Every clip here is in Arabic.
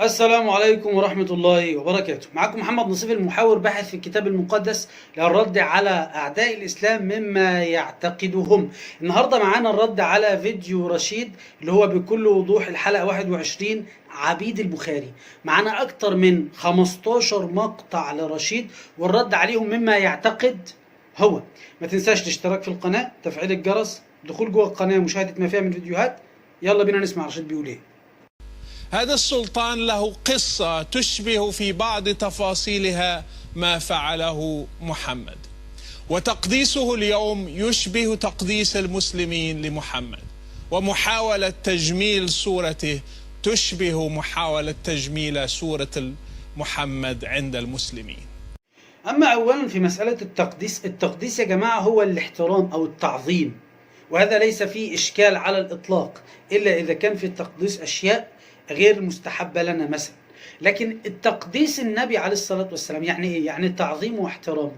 السلام عليكم ورحمة الله وبركاته. معكم محمد نصيف المحاور باحث في الكتاب المقدس للرد على أعداء الإسلام مما يعتقدهم. النهاردة معانا الرد على فيديو رشيد اللي هو بكل وضوح الحلقة 21 عبيد البخاري. معانا أكتر من 15 مقطع لرشيد والرد عليهم مما يعتقد هو. ما تنساش الاشتراك في القناة، تفعيل الجرس، دخول جوه القناة ومشاهدة ما فيها من فيديوهات. يلا بينا نسمع رشيد بيقول ايه. هذا السلطان له قصة تشبه في بعض تفاصيلها ما فعله محمد، وتقديسه اليوم يشبه تقديس المسلمين لمحمد، ومحاولة تجميل صورته تشبه محاولة تجميل صورة محمد عند المسلمين. أما أولا في مسألة التقديس يا جماعة هو الاحترام أو التعظيم، وهذا ليس فيه إشكال على الإطلاق إلا إذا كان في التقديس أشياء غير مستحبة لنا مثلا. لكن التقديس النبي عليه الصلاة والسلام يعني إيه؟ يعني تعظيم واحترام.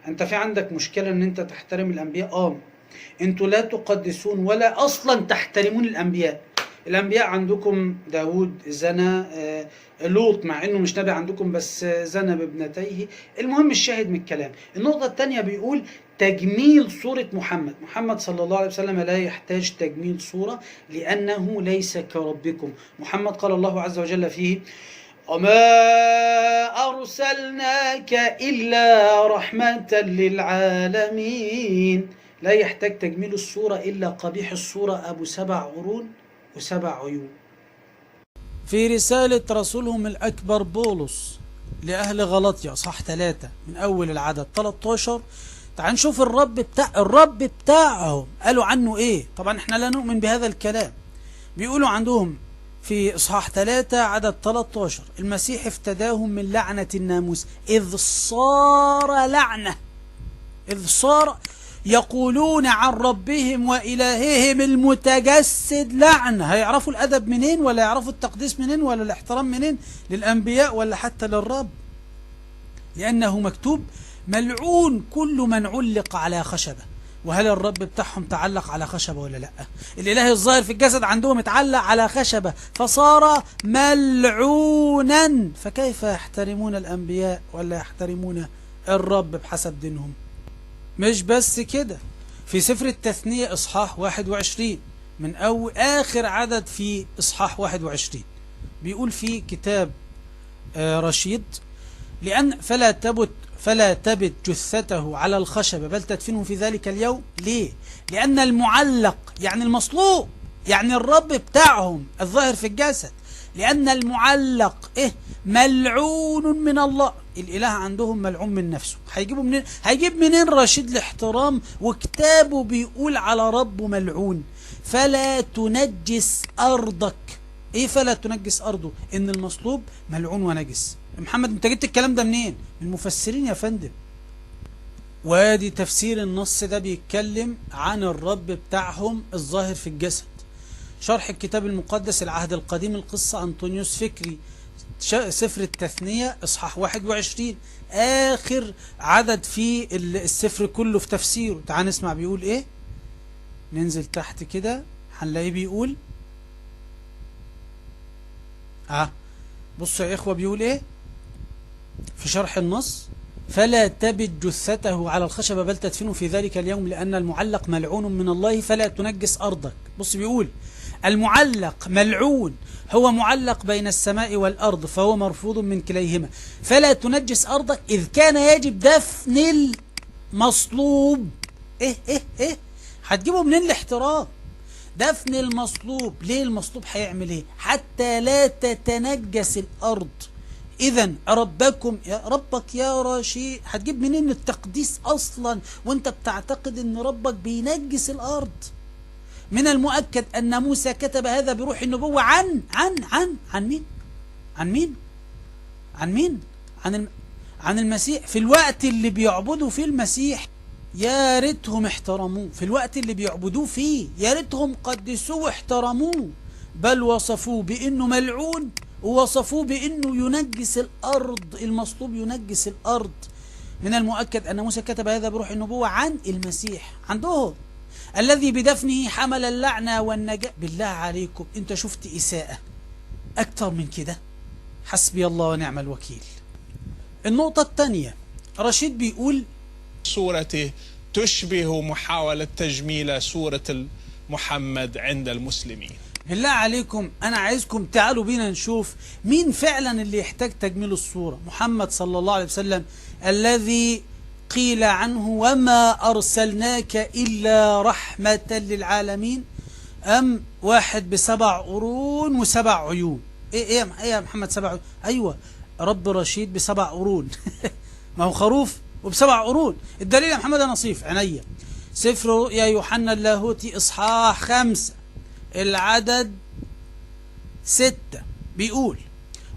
أنت في عندك مشكلة إن أنت تحترم الأنبياء؟ أنتوا لا تقدسون ولا أصلا تحترمون الأنبياء. الأنبياء عندكم داود زنى، لوط مع إنه مش نبي عندكم بس زنى بابنتيه. المهم الشاهد من الكلام. النقطة الثانية بيقول تجميل صورة محمد صلى الله عليه وسلم لا يحتاج تجميل صورة لأنه ليس كربكم. محمد قال الله عز وجل فيه: وما أرسلناك إلا رحمة للعالمين. لا يحتاج تجميل الصورة إلا قبيح الصورة أبو 7 قرون و7 عيون. في رسالة رسولهم الأكبر بولس لأهل غلطية أصحاح 3 من أول العدد 13. تعال نشوف الرب بتاعهم قالوا عنه إيه. طبعا إحنا لا نؤمن بهذا الكلام. بيقولوا عندهم في إصحاح 3 عدد 13: المسيح افتداهم من لعنة الناموس إذ صار لعنة، إذ صار يقولون عن ربهم وإلههم المتجسد لعنة. هيعرفوا الأدب منين؟ ولا يعرفوا التقديس منين؟ ولا الاحترام منين للأنبياء ولا حتى للرب؟ لأنه مكتوب: ملعون كل من علق على خشبة. وهل الرب بتاعهم تعلق على خشبة ولا لا؟ الإله الظاهر في الجسد عندهم اتعلق على خشبة فصار ملعونا، فكيف يحترمون الأنبياء ولا يحترمون الرب بحسب دينهم؟ مش بس كده، في سفر التثنية إصحاح 21 من آخر عدد في إصحاح 21 بيقول في كتاب رشيد: لأن فلا تبت جثته على الخشبة بل تدفنه في ذلك اليوم. ليه؟ لأن المعلق يعني المصلوب، يعني الرب بتاعهم الظاهر في الجسد، لأن المعلق ملعون من الله. الإله عندهم ملعون من نفسه. هيجيب منين رشيد الاحترام وكتابه بيقول على ربه ملعون؟ فلا تنجس أرضك. إيه فلا تنجس أرضه؟ إن المصلوب ملعون ونجس. محمد انت جبت الكلام ده منين؟ من المفسرين يا فندم. وادي تفسير النص ده بيتكلم عن الرب بتاعهم الظاهر في الجسد. شرح الكتاب المقدس العهد القديم القصة أنطونيوس فكري، سفر التثنية إصحاح 21 آخر عدد في السفر كله في تفسيره. تعال نسمع بيقول إيه. ننزل تحت كده هنلاقيه بيقول بصوا يا إخوة بيقول إيه في شرح النص: فلا تبت جثته على الخشبة بل تدفنه في ذلك اليوم لأن المعلق ملعون من الله فلا تنجس أرضك. بص بيقول المعلق ملعون، هو معلق بين السماء والأرض فهو مرفوض من كليهما. فلا تنجس أرضك إذ كان يجب دفن المصلوب. هتجيبوا منين الاحترام؟ دفن المصلوب. ليه المصلوب هيعمل ايه؟ حتى لا تتنجس الأرض. إذن ربك يا رشيد هتجيب منين التقديس أصلا وانت بتعتقد ان ربك بينجس الأرض؟ من المؤكد أن موسى كتب هذا بروح النبوة عن مين؟ عن المسيح. في الوقت اللي بيعبدوا فيه المسيح يا ريتهم احترموه. في الوقت اللي بيعبدوه فيه يا ريتهم قدسوه واحترموه، بل وصفوه بأنه ملعون ووصفوه بأنه ينجس الأرض. المصلوب ينجس الأرض. من المؤكد أن موسى كتب هذا بروح النبوة عن المسيح عندهم الذي بدفنه حمل اللعنة والنجاة. بالله عليكم انت شفت إساءة أكتر من كده؟ حسبي الله ونعم الوكيل. النقطة الثانية، رشيد بيقول صورته تشبه محاولة تجميل صورة محمد عند المسلمين. بالله عليكم أنا عايزكم تعالوا بينا نشوف مين فعلا اللي يحتاج تجميل الصورة، محمد صلى الله عليه وسلم الذي قيل عنه وما أرسلناك إلا رحمة للعالمين، أم واحد ب7 قرون و7 عيون؟ إيه يا محمد 7 عيون؟ أيوة رب رشيد ب7 قرون ما هو خروف وب7 قرون. الدليل يا محمد نصيف عينيا، سفر رؤيا يوحنا اللاهوتي إصحاح 5 العدد 6 بيقول: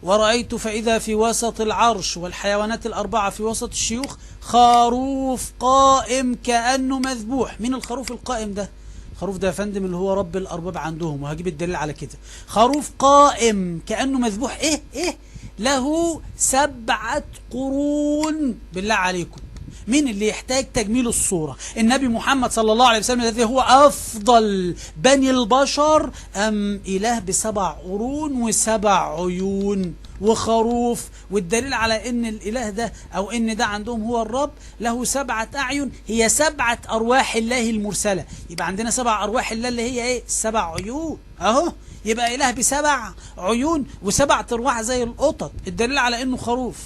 ورأيت فإذا في وسط العرش والحيوانات الأربعة في وسط الشيوخ خروف قائم كأنه مذبوح. مين الخروف القائم ده؟ الخروف ده يا فندم اللي هو رب الأرباب عندهم، وهجيب الدليل على كده. خروف قائم كأنه مذبوح، إيه له 7 قرون. بالله عليكم مين اللي يحتاج تجميل الصورة؟ النبي محمد صلى الله عليه وسلم الذي هو أفضل بني البشر، أم إله ب7 قرون و7 عيون وخروف؟ والدليل على إن الإله ده أو إن ده عندهم هو الرب له 7 أعين، هي 7 أرواح الله المرسلة. يبقى عندنا 7 أرواح الله اللي هي إيه؟ 7 عيون أهو. يبقى إله ب7 عيون و7 أرواح زي القطط. الدليل على إنه خروف.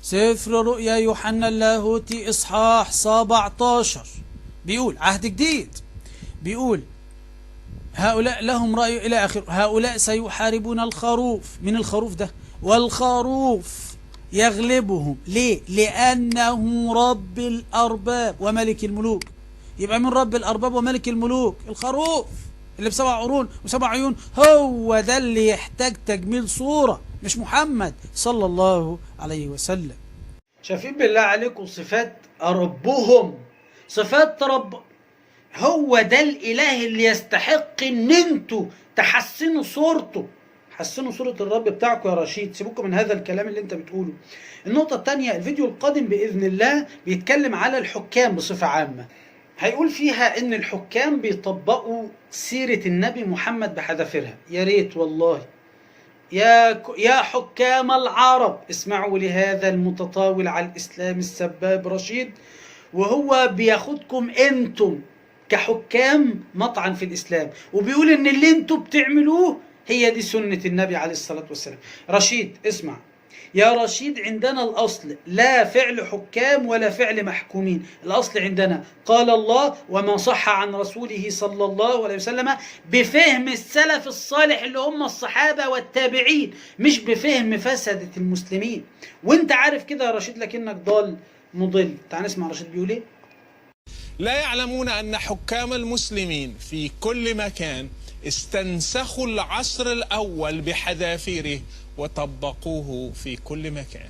سفر رؤيا يوحنا اللاهوتي إصحاح 17 بيقول، عهد جديد، بيقول: هؤلاء لهم رأي إلى آخر، هؤلاء سيحاربون الخروف. من الخروف ده؟ والخروف يغلبهم. ليه؟ لأنه رب الأرباب وملك الملوك. يبقى من رب الأرباب وملك الملوك؟ الخروف اللي ب7 قرون و7 عيون. هو ده اللي يحتاج تجميل صورة، مش محمد صلى الله عليه وسلم. شايفين بالله عليكم صفات ربهم، صفات رب. هو ده الإله اللي يستحق ان انتوا تحسنوا صورته. حسنوا صورة الرب بتاعكم يا رشيد، سيبوكم من هذا الكلام اللي انت بتقوله. النقطة الثانية، الفيديو القادم بإذن الله بيتكلم على الحكام بصفة عامة. هيقول فيها ان الحكام بيطبقوا سيرة النبي محمد بحذافيرها. يا ريت والله يا حكام العرب اسمعوا لهذا المتطاول على الإسلام السباب رشيد، وهو بياخدكم انتم كحكام مطعن في الإسلام، وبيقول ان اللي انتم بتعملوه هي دي سنة النبي عليه الصلاة والسلام. رشيد اسمع يا رشيد، عندنا الأصل لا فعل حكام ولا فعل محكومين. الأصل عندنا قال الله وما صح عن رسوله صلى الله عليه وسلم بفهم السلف الصالح اللي هم الصحابة والتابعين، مش بفهم فسدة المسلمين. وانت عارف كده يا رشيد لكنك ضال مضل. تعال نسمع رشيد بيقول ايه. لا يعلمون أن حكام المسلمين في كل مكان استنسخوا العصر الأول بحذافيره وطبقوه في كل مكان.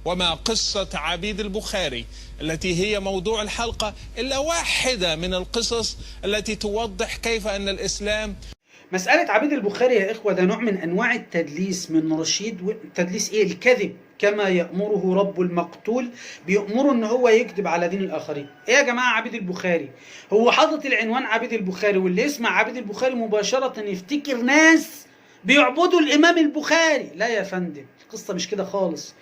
وما قصة عبيد البخاري التي هي موضوع الحلقة إلا واحدة من القصص التي توضح كيف أن الإسلام. مسألة عبيد البخاري يا إخوة ده نوع من أنواع التدليس من رشيد. تدليس إيه؟ الكذب، كما يأمره رب المقتول، بيأمره إن هو يكذب على دين الآخرين. إيه يا جماعة عبيد البخاري؟ هو حاطط العنوان عبيد البخاري، واللي يسمع عبيد البخاري مباشرة يفتكر ناس بيعبدوا الإمام البخاري. لا يا فندم، القصة مش كده خالص.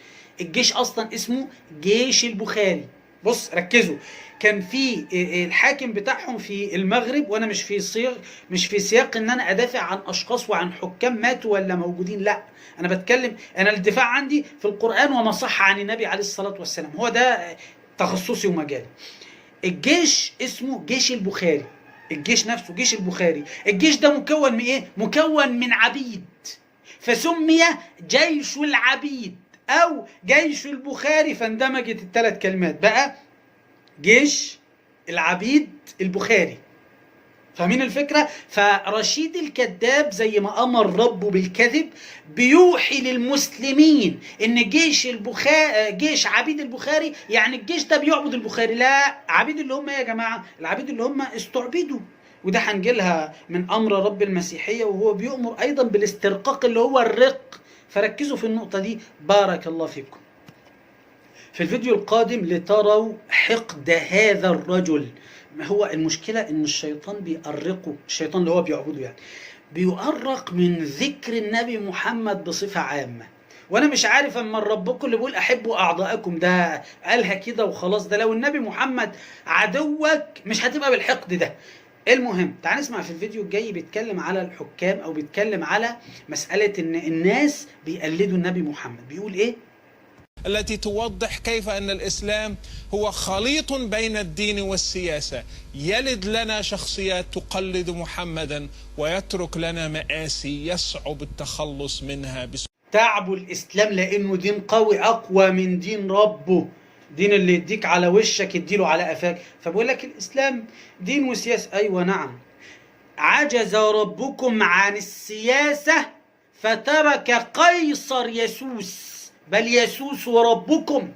الجيش أصلا اسمه جيش البخاري. بص ركزوا، كان في الحاكم بتاعهم في المغرب، وانا مش في سياق ان انا ادافع عن اشخاص وعن حكام ماتوا ولا موجودين، لا انا بتكلم، انا الدفاع عندي في القرآن وما صح عن النبي عليه الصلاة والسلام، هو ده تخصصي ومجالي. الجيش اسمه جيش البخاري، الجيش نفسه جيش البخاري. الجيش ده مكون من ايه؟ مكون من عبيد، فسمي جيش العبيد او جيش البخاري، فاندمجت ال3 كلمات بقى جيش العبيد البخاري. فاهمين الفكرة؟ فرشيد الكذاب زي ما أمر ربه بالكذب بيوحي للمسلمين إن جيش عبيد البخاري يعني الجيش ده بيعبد البخاري. لا، عبيد اللي هم يا جماعة العبيد اللي هم استعبدوا، وده هنجيلها من أمر رب المسيحية، وهو بيؤمر أيضا بالاسترقاق اللي هو الرق. فركزوا في النقطة دي بارك الله فيكم. في الفيديو القادم لتروا حقد هذا الرجل. ما هو المشكلة ان الشيطان بيأرقه، الشيطان اللي هو بيعبده يعني بيؤرق من ذكر النبي محمد بصفة عامة. وانا مش عارف اما ربكم اللي بيقول احبوا اعضاءكم ده قالها كده وخلاص؟ ده لو النبي محمد عدوك مش هتبقى بالحقد ده. المهم تعال نسمع في الفيديو الجاي بيتكلم على الحكام او بيتكلم على مسألة ان الناس بيقلدوا النبي محمد. بيقول ايه؟ التي توضح كيف أن الإسلام هو خليط بين الدين والسياسة، يلد لنا شخصيات تقلد محمدا ويترك لنا مآسي يصعب التخلص منها تعبوا الإسلام لأنه دين قوي أقوى من دين ربه. دين اللي يديك على وشك يديله على قفاك. فبقول لك الإسلام دين وسياسة. أيوة نعم. عجز ربكم عن السياسة فترك قيصر يسوس، بل يسوس ربكم.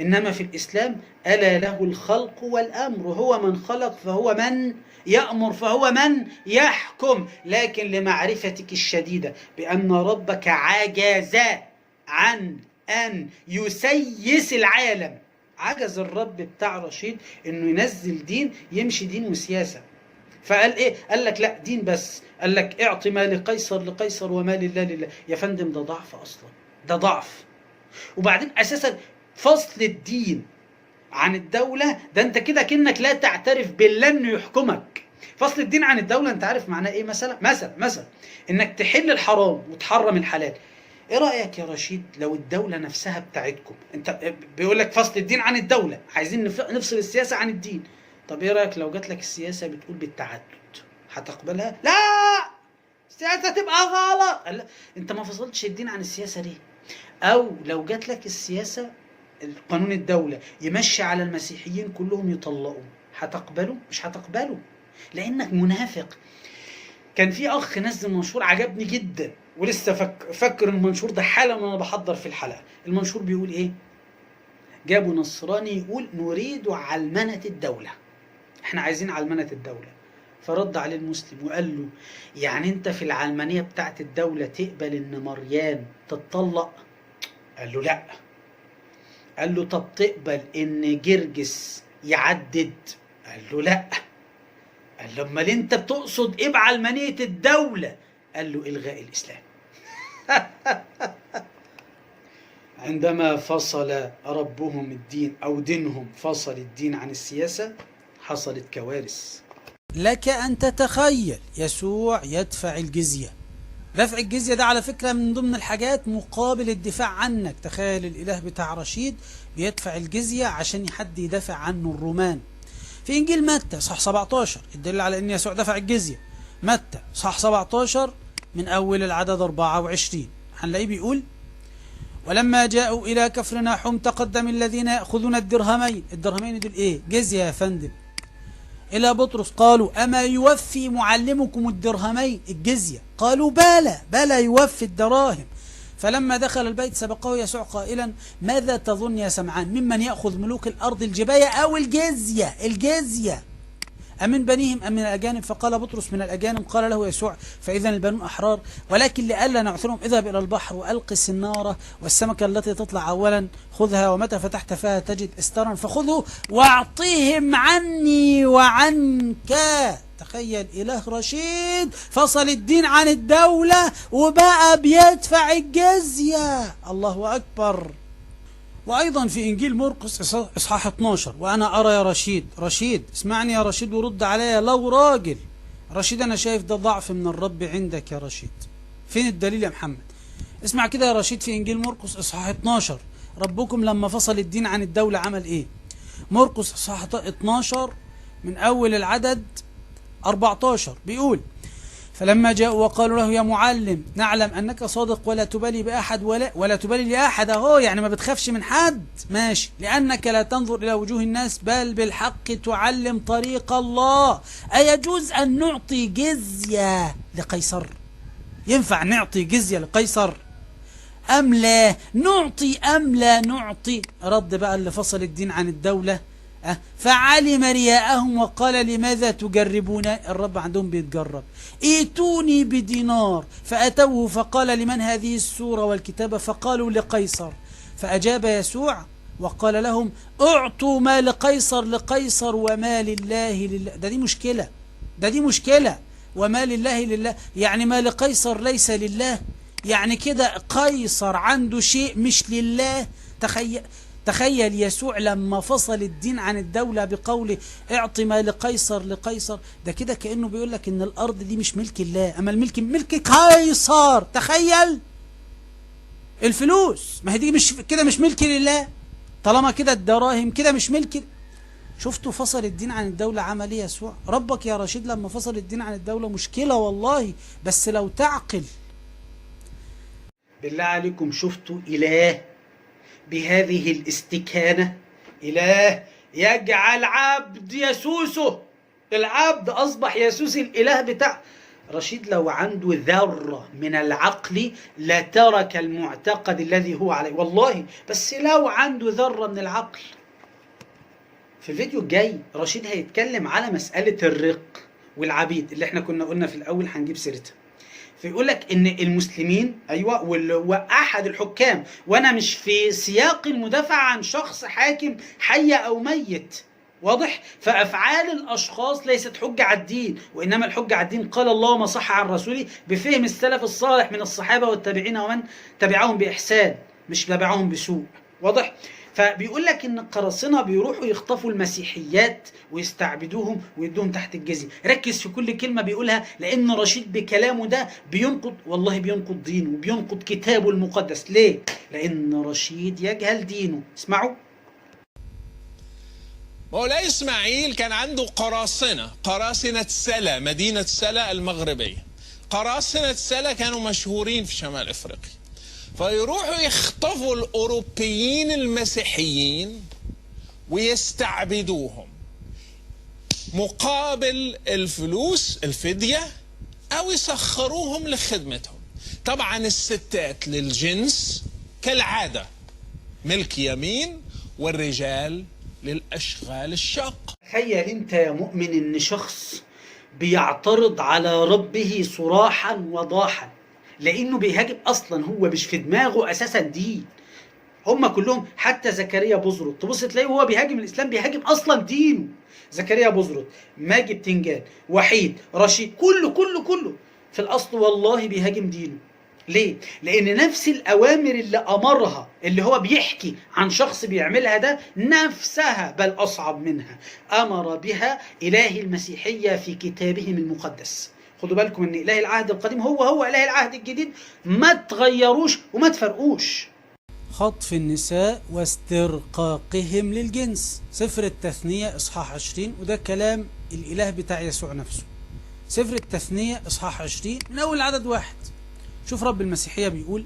إنما في الإسلام ألا له الخلق والأمر، هو من خلق فهو من يأمر فهو من يحكم. لكن لمعرفتك الشديدة بأن ربك عجز عن أن يسيس العالم. عجز الرب بتاع رشيد إنه ينزل دين يمشي دين وسياسة. فقال إيه؟ قال لك لا دين بس. قال لك اعطي ما لقيصر لقيصر وما لله لله. يا فندم ده ضعف أصلا، ده ضعف. وبعدين أساسا فصل الدين عن الدولة ده انت كده كأنك لا تعترف بالله انه يحكمك. فصل الدين عن الدولة انت عارف معناه ايه؟ مثلا انك تحل الحرام وتحرم الحلال. ايه رأيك يا رشيد لو الدولة نفسها بتاعتكم، انت بيقول لك فصل الدين عن الدولة، عايزين نفصل السياسة عن الدين. طب ايه رأيك لو جات لك السياسة بتقول بالتعدد، هتقبلها؟ لا السياسة تبقى غلط. لا. انت ما فصلتش الدين عن السياسة ليه؟ او لو جات لك السياسة قانون الدولة يمشي على المسيحيين كلهم يطلقوا، هتقبلوا؟ مش هتقبلوا لانك منافق. كان في اخ نزل منشور عجبني جدا ولسه فكر المنشور ده حالا وانا بحضر في الحلقة. المنشور بيقول ايه؟ جابوا نصراني يقول نريد علمنة الدولة، احنا عايزين علمنة الدولة. فرد عليه المسلم وقال له يعني انت في العلمانية بتاعت الدولة تقبل ان مريان تتطلق؟ قال له لا. قال له طب تقبل ان جرجس يعدد؟ قال له لا. قال له امال انت بتقصد ايه بعلمانية الدولة؟ قال له الغاء الاسلام. عندما فصل ربهم الدين او دينهم فصل الدين عن السياسة حصلت كوارث. لك أن تتخيل يسوع يدفع الجزية. دفع الجزية ده على فكرة من ضمن الحاجات مقابل الدفاع عنك. تخيل الإله بتاع رشيد بيدفع الجزية عشان حد يدافع عنه الرومان. في إنجيل متى صح 17 الدليل على أن يسوع دفع الجزية. متى صح 17 من أول العدد 24 هنلاقيه بيقول ولما جاءوا إلى كفرناحوم تقدم الذين يأخذون الدرهمين. الدرهمين دول إيه؟ جزية يا فندم. إلى بطرس قالوا أما يوفي معلمكم الدرهمين الجزية؟ قالوا بلى يوفي الدراهم. فلما دخل البيت سبقه يسوع قائلا ماذا تظن يا سمعان ممن يأخذ ملوك الأرض الجباية أو الجزية أمن بنيهم أم من الأجانب؟ فقال بطرس من الأجانب. قال له يسوع فإذا البنون أحرار، ولكن لئلا نعثرهم اذهب إلى البحر وألق السنارة والسمكة التي تطلع أولا خذها ومتى فتحت فيها تجد استرا فخذه واعطيهم عني وعنك. تخيل إله رشيد فصل الدين عن الدولة وبقى بيدفع الجزية. الله أكبر. وأيضا في إنجيل مرقس إصحاح 12 وأنا أرى يا رشيد اسمعني يا رشيد ورد عليا لو راجل. رشيد أنا شايف ده ضعف من الرب عندك يا رشيد. فين الدليل يا محمد؟ اسمع كده يا رشيد في إنجيل مرقس إصحاح 12 ربكم لما فصل الدين عن الدولة عمل إيه؟ مرقس إصحاح 12 من أول العدد 14 بيقول فلما جاءوا وقالوا له يا معلم نعلم أنك صادق ولا تبالي بأحد ولا تبالي لأحد. أهو يعني ما بتخافش من حد ماشي، لأنك لا تنظر إلى وجوه الناس بل بالحق تعلم طريق الله. أيجوز أن نعطي جزية لقيصر؟ ينفع نعطي جزية لقيصر أم لا نعطي؟ رد بقى اللي فصل الدين عن الدولة فعلم رياءهم وقال لماذا تجربون؟ الرب عندهم بيتجرب. ائتوني بدينار فأتوه فقال لمن هذه السورة والكتابة؟ فقالوا لقيصر. فأجاب يسوع وقال لهم اعطوا ما لقيصر وما لله لله. دي مشكلة وما لله لله يعني ما لقيصر ليس لله. يعني كده قيصر عنده شيء مش لله. تخيل يسوع لما فصل الدين عن الدولة بقوله اعط ما لقيصر لقيصر، ده كده كأنه بيقول لك ان الارض دي مش ملك الله، اما الملك ملك قيصر. تخيل الفلوس، ما هي دي مش كده مش ملك لله، طالما كده الدراهم كده مش ملك. شفتوا فصل الدين عن الدولة عمل ايه يسوع؟ ربك يا رشيد لما فصل الدين عن الدولة مشكلة والله، بس لو تعقل. بالله عليكم شفتوا إله بهذه الاستكانة؟ إله يجعل عبد يسوسه، العبد أصبح يسوس الإله بتاع رشيد. لو عنده ذرة من العقل لترك المعتقد الذي هو عليه والله، بس لو عنده ذرة من العقل. في الفيديو الجاي رشيد هيتكلم على مسألة الرق والعبيد اللي احنا كنا قلنا في الأول هنجيب سيرتها. فيقول لك ان المسلمين ايوه واحد الحكام، وانا مش في سياق المدافع عن شخص حاكم حي او ميت، واضح؟ فافعال الاشخاص ليست حجه على الدين، وانما الحجه على الدين قال الله وما صح عن رسوله بفهم السلف الصالح من الصحابه والتابعين ومن تبعهم باحسان، مش تبعهم بسوء، واضح؟ فبيقول لك ان القراصنه بيروحوا يخطفوا المسيحيات ويستعبدوهم ويدوهم تحت الجزيه. ركز في كل كلمه بيقولها، لان رشيد بكلامه ده بينقض، والله بينقض دينه وبينقض كتابه المقدس. ليه؟ لان رشيد يجهل دينه. اسمعوا. مولاي إسماعيل كان عنده قراصنة سلا، مدينة سلا المغربية. قراصنة سلا كانوا مشهورين في شمال أفريقيا، فيروحوا يخطفوا الأوروبيين المسيحيين ويستعبدوهم مقابل الفلوس الفدية، أو يسخروهم لخدمتهم. طبعا الستات للجنس كالعادة ملك يمين، والرجال للأشغال الشاقة. تخيل انت يا مؤمن ان شخص بيعترض على ربه صراحا وضاحا، لانه بيهاجم اصلا، هو مش في دماغه اساسا دين. هم كلهم حتى زكريا بزرط تبص تلاقيه وهو بيهاجم الاسلام بيهاجم اصلا دينه. زكريا بزرط، ماجد تنجان، وحيد، رشيد، كله في الاصل والله بيهاجم دينه. ليه؟ لان نفس الاوامر اللي امرها اللي هو بيحكي عن شخص بيعملها ده نفسها بل اصعب منها امر بها اله المسيحيه في كتابهم المقدس. خدوا بالكم ان اله العهد القديم هو اله العهد الجديد، ما تغيروش وما تفرقوش. خطف النساء واسترقاقهم للجنس، سفر التثنية إصحاح 20، وده كلام الإله بتاع يسوع نفسه. سفر التثنية إصحاح 20 من أول عدد 1. شوف رب المسيحية بيقول: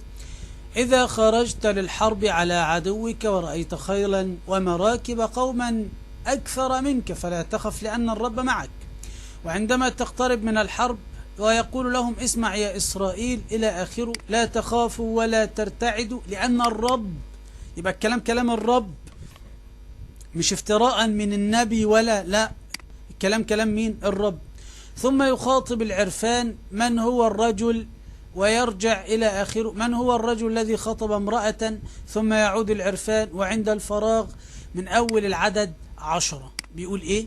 إذا خرجت للحرب على عدوك ورأيت خيلا ومراكب قوما أكثر منك فلا تخف لأن الرب معك. وعندما تقترب من الحرب ويقول لهم: اسمع يا إسرائيل إلى آخره، لا تخافوا ولا ترتعدوا لأن الرب. يبقى الكلام كلام الرب، مش افتراء من النبي ولا لا، الكلام كلام مين؟ الرب. ثم يخاطب العرفان: من هو الرجل؟ ويرجع إلى آخره: من هو الرجل الذي خطب امرأة؟ ثم يعود العرفان، وعند الفراغ من أول العدد 10 بيقول إيه؟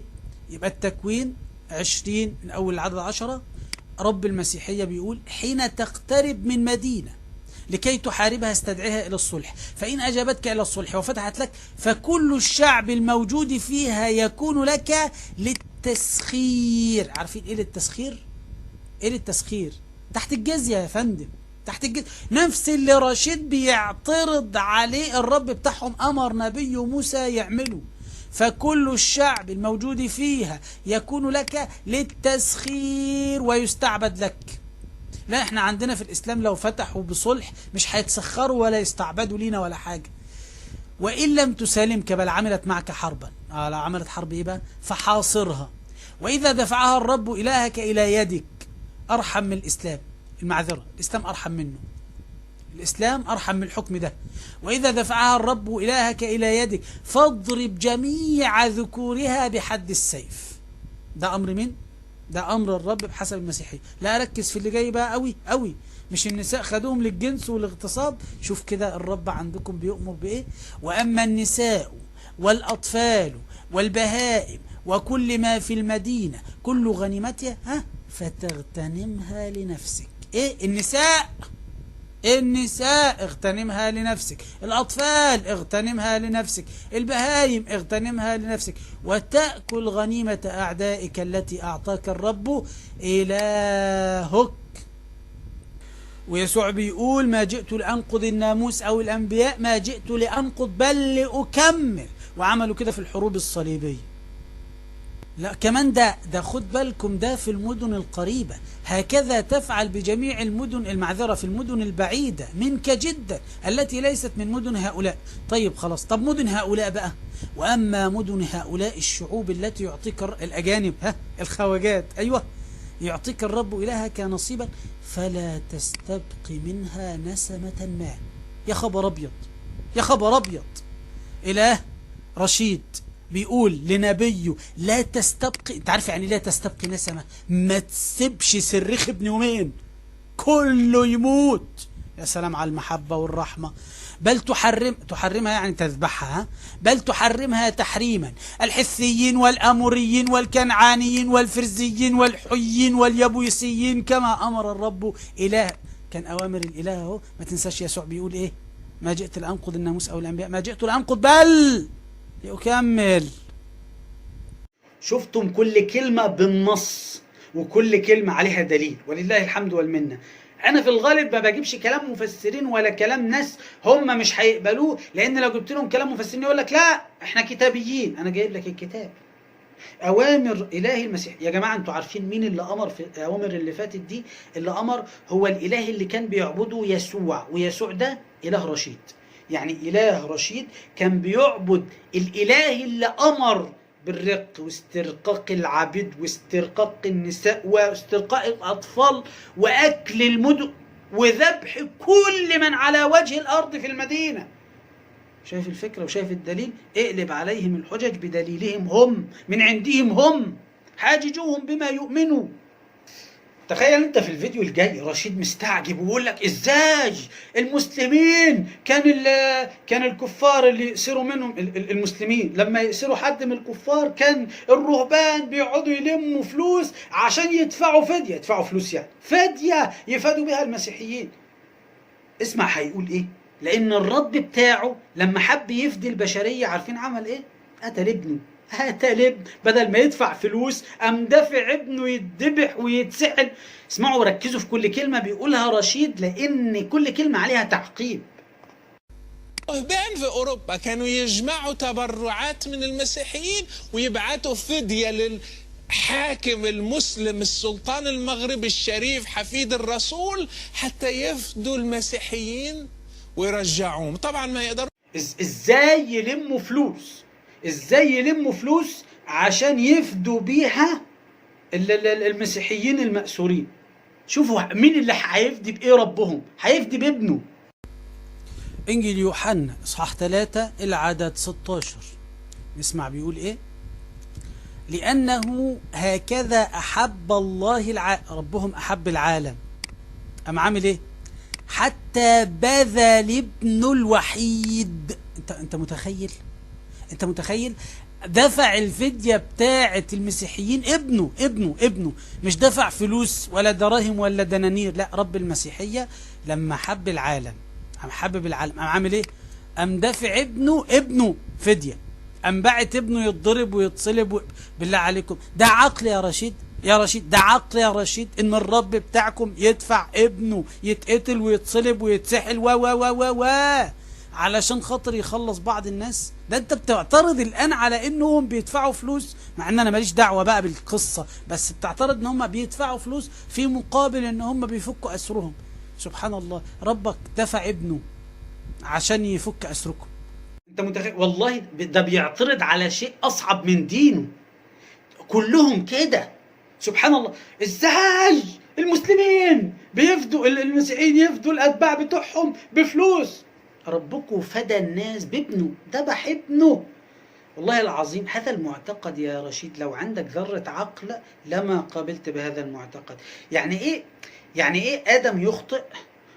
يبقى التكوين 20 من أول العدد 10. رب المسيحية بيقول: حين تقترب من مدينة لكي تحاربها استدعيها إلى الصلح، فإن أجابتك إلى الصلح وفتحت لك فكل الشعب الموجود فيها يكون لك للتسخير. عارفين إيه للتسخير؟ إيه للتسخير؟ تحت الجزية يا فندم، تحت الجزية. نفس اللي رشيد بيعترض عليه الرب بتاعهم أمر نبي موسى يعمله. فكل الشعب الموجود فيها يكون لك للتسخير ويستعبد لك. لا، احنا عندنا في الإسلام لو فتحوا بصلح مش هيتسخروا ولا يستعبدوا لينا ولا حاجة. وإن لم تسالمك بل عملت معك حربا، لا عملت حرب إيه بقى؟ فحاصرها. وإذا دفعها الرب إلهك إلى يدك، أرحم من الإسلام، المعذرة، الإسلام أرحم منه، الإسلام أرحم من الحكم ده. وإذا دفعها الرب إلهك إلى يدك فاضرب جميع ذكورها بحد السيف. ده أمر مين؟ ده أمر الرب بحسب المسيحية. لا أركز في اللي جاي بقى قوي قوي، مش النساء خدوهم للجنس والاغتصاب. شوف كده الرب عندكم بيؤمر بإيه: وأما النساء والأطفال والبهائم وكل ما في المدينة كل غنيمتها فتغتنمها لنفسك. إيه النساء؟ النساء اغتنمها لنفسك، الأطفال اغتنمها لنفسك، البهايم اغتنمها لنفسك، وتأكل غنيمة أعدائك التي أعطاك الرب إلهك. ويسوع بيقول ما جئت لأنقض الناموس أو الأنبياء، ما جئت لأنقض بل لأكمل. وعملوا كده في الحروب الصليبية. لا كمان ده خد بالكم، ده في المدن القريبة، هكذا تفعل بجميع المدن، المعذرة في المدن البعيدة منك جدا التي ليست من مدن هؤلاء. طيب خلاص، طب مدن هؤلاء بقى، وأما مدن هؤلاء الشعوب التي يعطيك الأجانب، الخواجات، أيوة، يعطيك الرب إلهك نصيبا فلا تستبقي منها نسمة ما. يا خبر أبيض، يا خبر أبيض. إله رشيد بيقول لنبيه لا تستبقي. انت عارف يعني لا تستبقي نسمة؟ ما تسيبش سرخ ابن يومين كله يموت. يا سلام على المحبة والرحمة. بل تحرمها يعني تذبحها، بل تحرمها تحريما الحثيين والأموريين والكنعانيين والفرزيين والحيين واليبوسيين كما أمر الرب إله. كان أوامر الإله اهو. ما تنساش يسوع بيقول إيه؟ ما جئت لأنقض الناموس أو الأنبياء، ما جئت لأنقض بل لأكمل. شفتم كل كلمة بالنص وكل كلمة عليها دليل، ولله الحمد والمنة. أنا في الغالب ما بجيبش كلام مفسرين ولا كلام ناس هم مش هيقبلوه، لأن لو جبت لهم كلام مفسرين يقول لك لا إحنا كتابيين. أنا جايب لك الكتاب، أوامر إله المسيح. يا جماعة أنتوا عارفين مين اللي أمر في الأوامر اللي فاتت دي؟ اللي أمر هو الإله اللي كان بيعبده يسوع، ويسوع ده إله رشيد. يعني إله رشيد كان بيعبد الإله اللي أمر بالرق واسترقاق العبيد واسترقاق النساء واسترقاق الأطفال وأكل المدن وذبح كل من على وجه الأرض في المدينة. شايف الفكرة وشايف الدليل؟ اقلب عليهم الحجج بدليلهم هم، من عندهم هم، حاججوهم بما يؤمنوا. تخيل انت في الفيديو الجاي رشيد مستعجب ويقول لك ازاي المسلمين كان الكفار اللي يأسروا منهم المسلمين لما يأسروا حد من الكفار كان الرهبان بيقعدوا يلموا فلوس عشان يدفعوا فدية، يدفعوا فلوس يعني فدية يفادوا بها المسيحيين. اسمع هيقول ايه؟ لان الرد بتاعه لما حب يفدي البشرية عارفين عمل ايه؟ قتل ابنه. قتل ابن، بدل ما يدفع فلوس قام دافع ابنه يتذبح ويتسحل. اسمعوا وركزوا في كل كلمة بيقولها رشيد لان كل كلمة عليها تعقيب. الرهبان في أوروبا كانوا يجمعوا تبرعات من المسيحيين ويبعتوا فدية للحاكم المسلم السلطان المغربي الشريف حفيد الرسول حتى يفدوا المسيحيين ويرجعوهم. طبعا ما يقدروا. ازاي يلموا فلوس؟ ازاي يلموا فلوس عشان يفدوا بيها المسيحيين المأسورين؟ شوفوا مين اللي هيفدي بايه؟ ربهم هيفدي بابنه. إنجيل يوحنا إصحاح 3 العدد 16 نسمع بيقول إيه؟ لأنه هكذا أحب الله ربهم أحب العالم. أم عامل إيه؟ حتى بذل ابنه الوحيد. أنت متخيل؟ أنت متخيل؟ دفع الفدية بتاعة المسيحيين ابنه، مش دفع فلوس ولا دراهم ولا دنانير. لا، رب المسيحية لما حب العالم، حبب العالم، قام عامل ايه؟ قام دافع ابنه فدية، قام باعت ابنه يتضرب ويتصلب. بالله عليكم ده عقل يا رشيد؟ يا رشيد ده عقل يا رشيد ان الرب بتاعكم يدفع ابنه يتقتل ويتصلب ويتسحل و علشان خاطر يخلص بعض الناس؟ ده انت بتعترض الان على انهم بيدفعوا فلوس، مع ان انا ماليش دعوة بقى بالقصة، بس بتعترض ان هم بيدفعوا فلوس في مقابل ان هم بيفكوا اسرهم. سبحان الله، ربك دفع ابنه عشان يفك اسركم. انت متخيل؟ والله ده بيعترض على شيء اصعب من دينه. كلهم كده. سبحان الله، ازاي المسلمين بيفدوا المسيحيين يفدوا الاتباع بتوعهم بفلوس؟ ربكم فدى الناس بابنه، ذبح ابنه. والله العظيم هذا المعتقد يا رشيد لو عندك ذرة عقل لما قابلت بهذا المعتقد. يعني ايه آدم يخطئ؟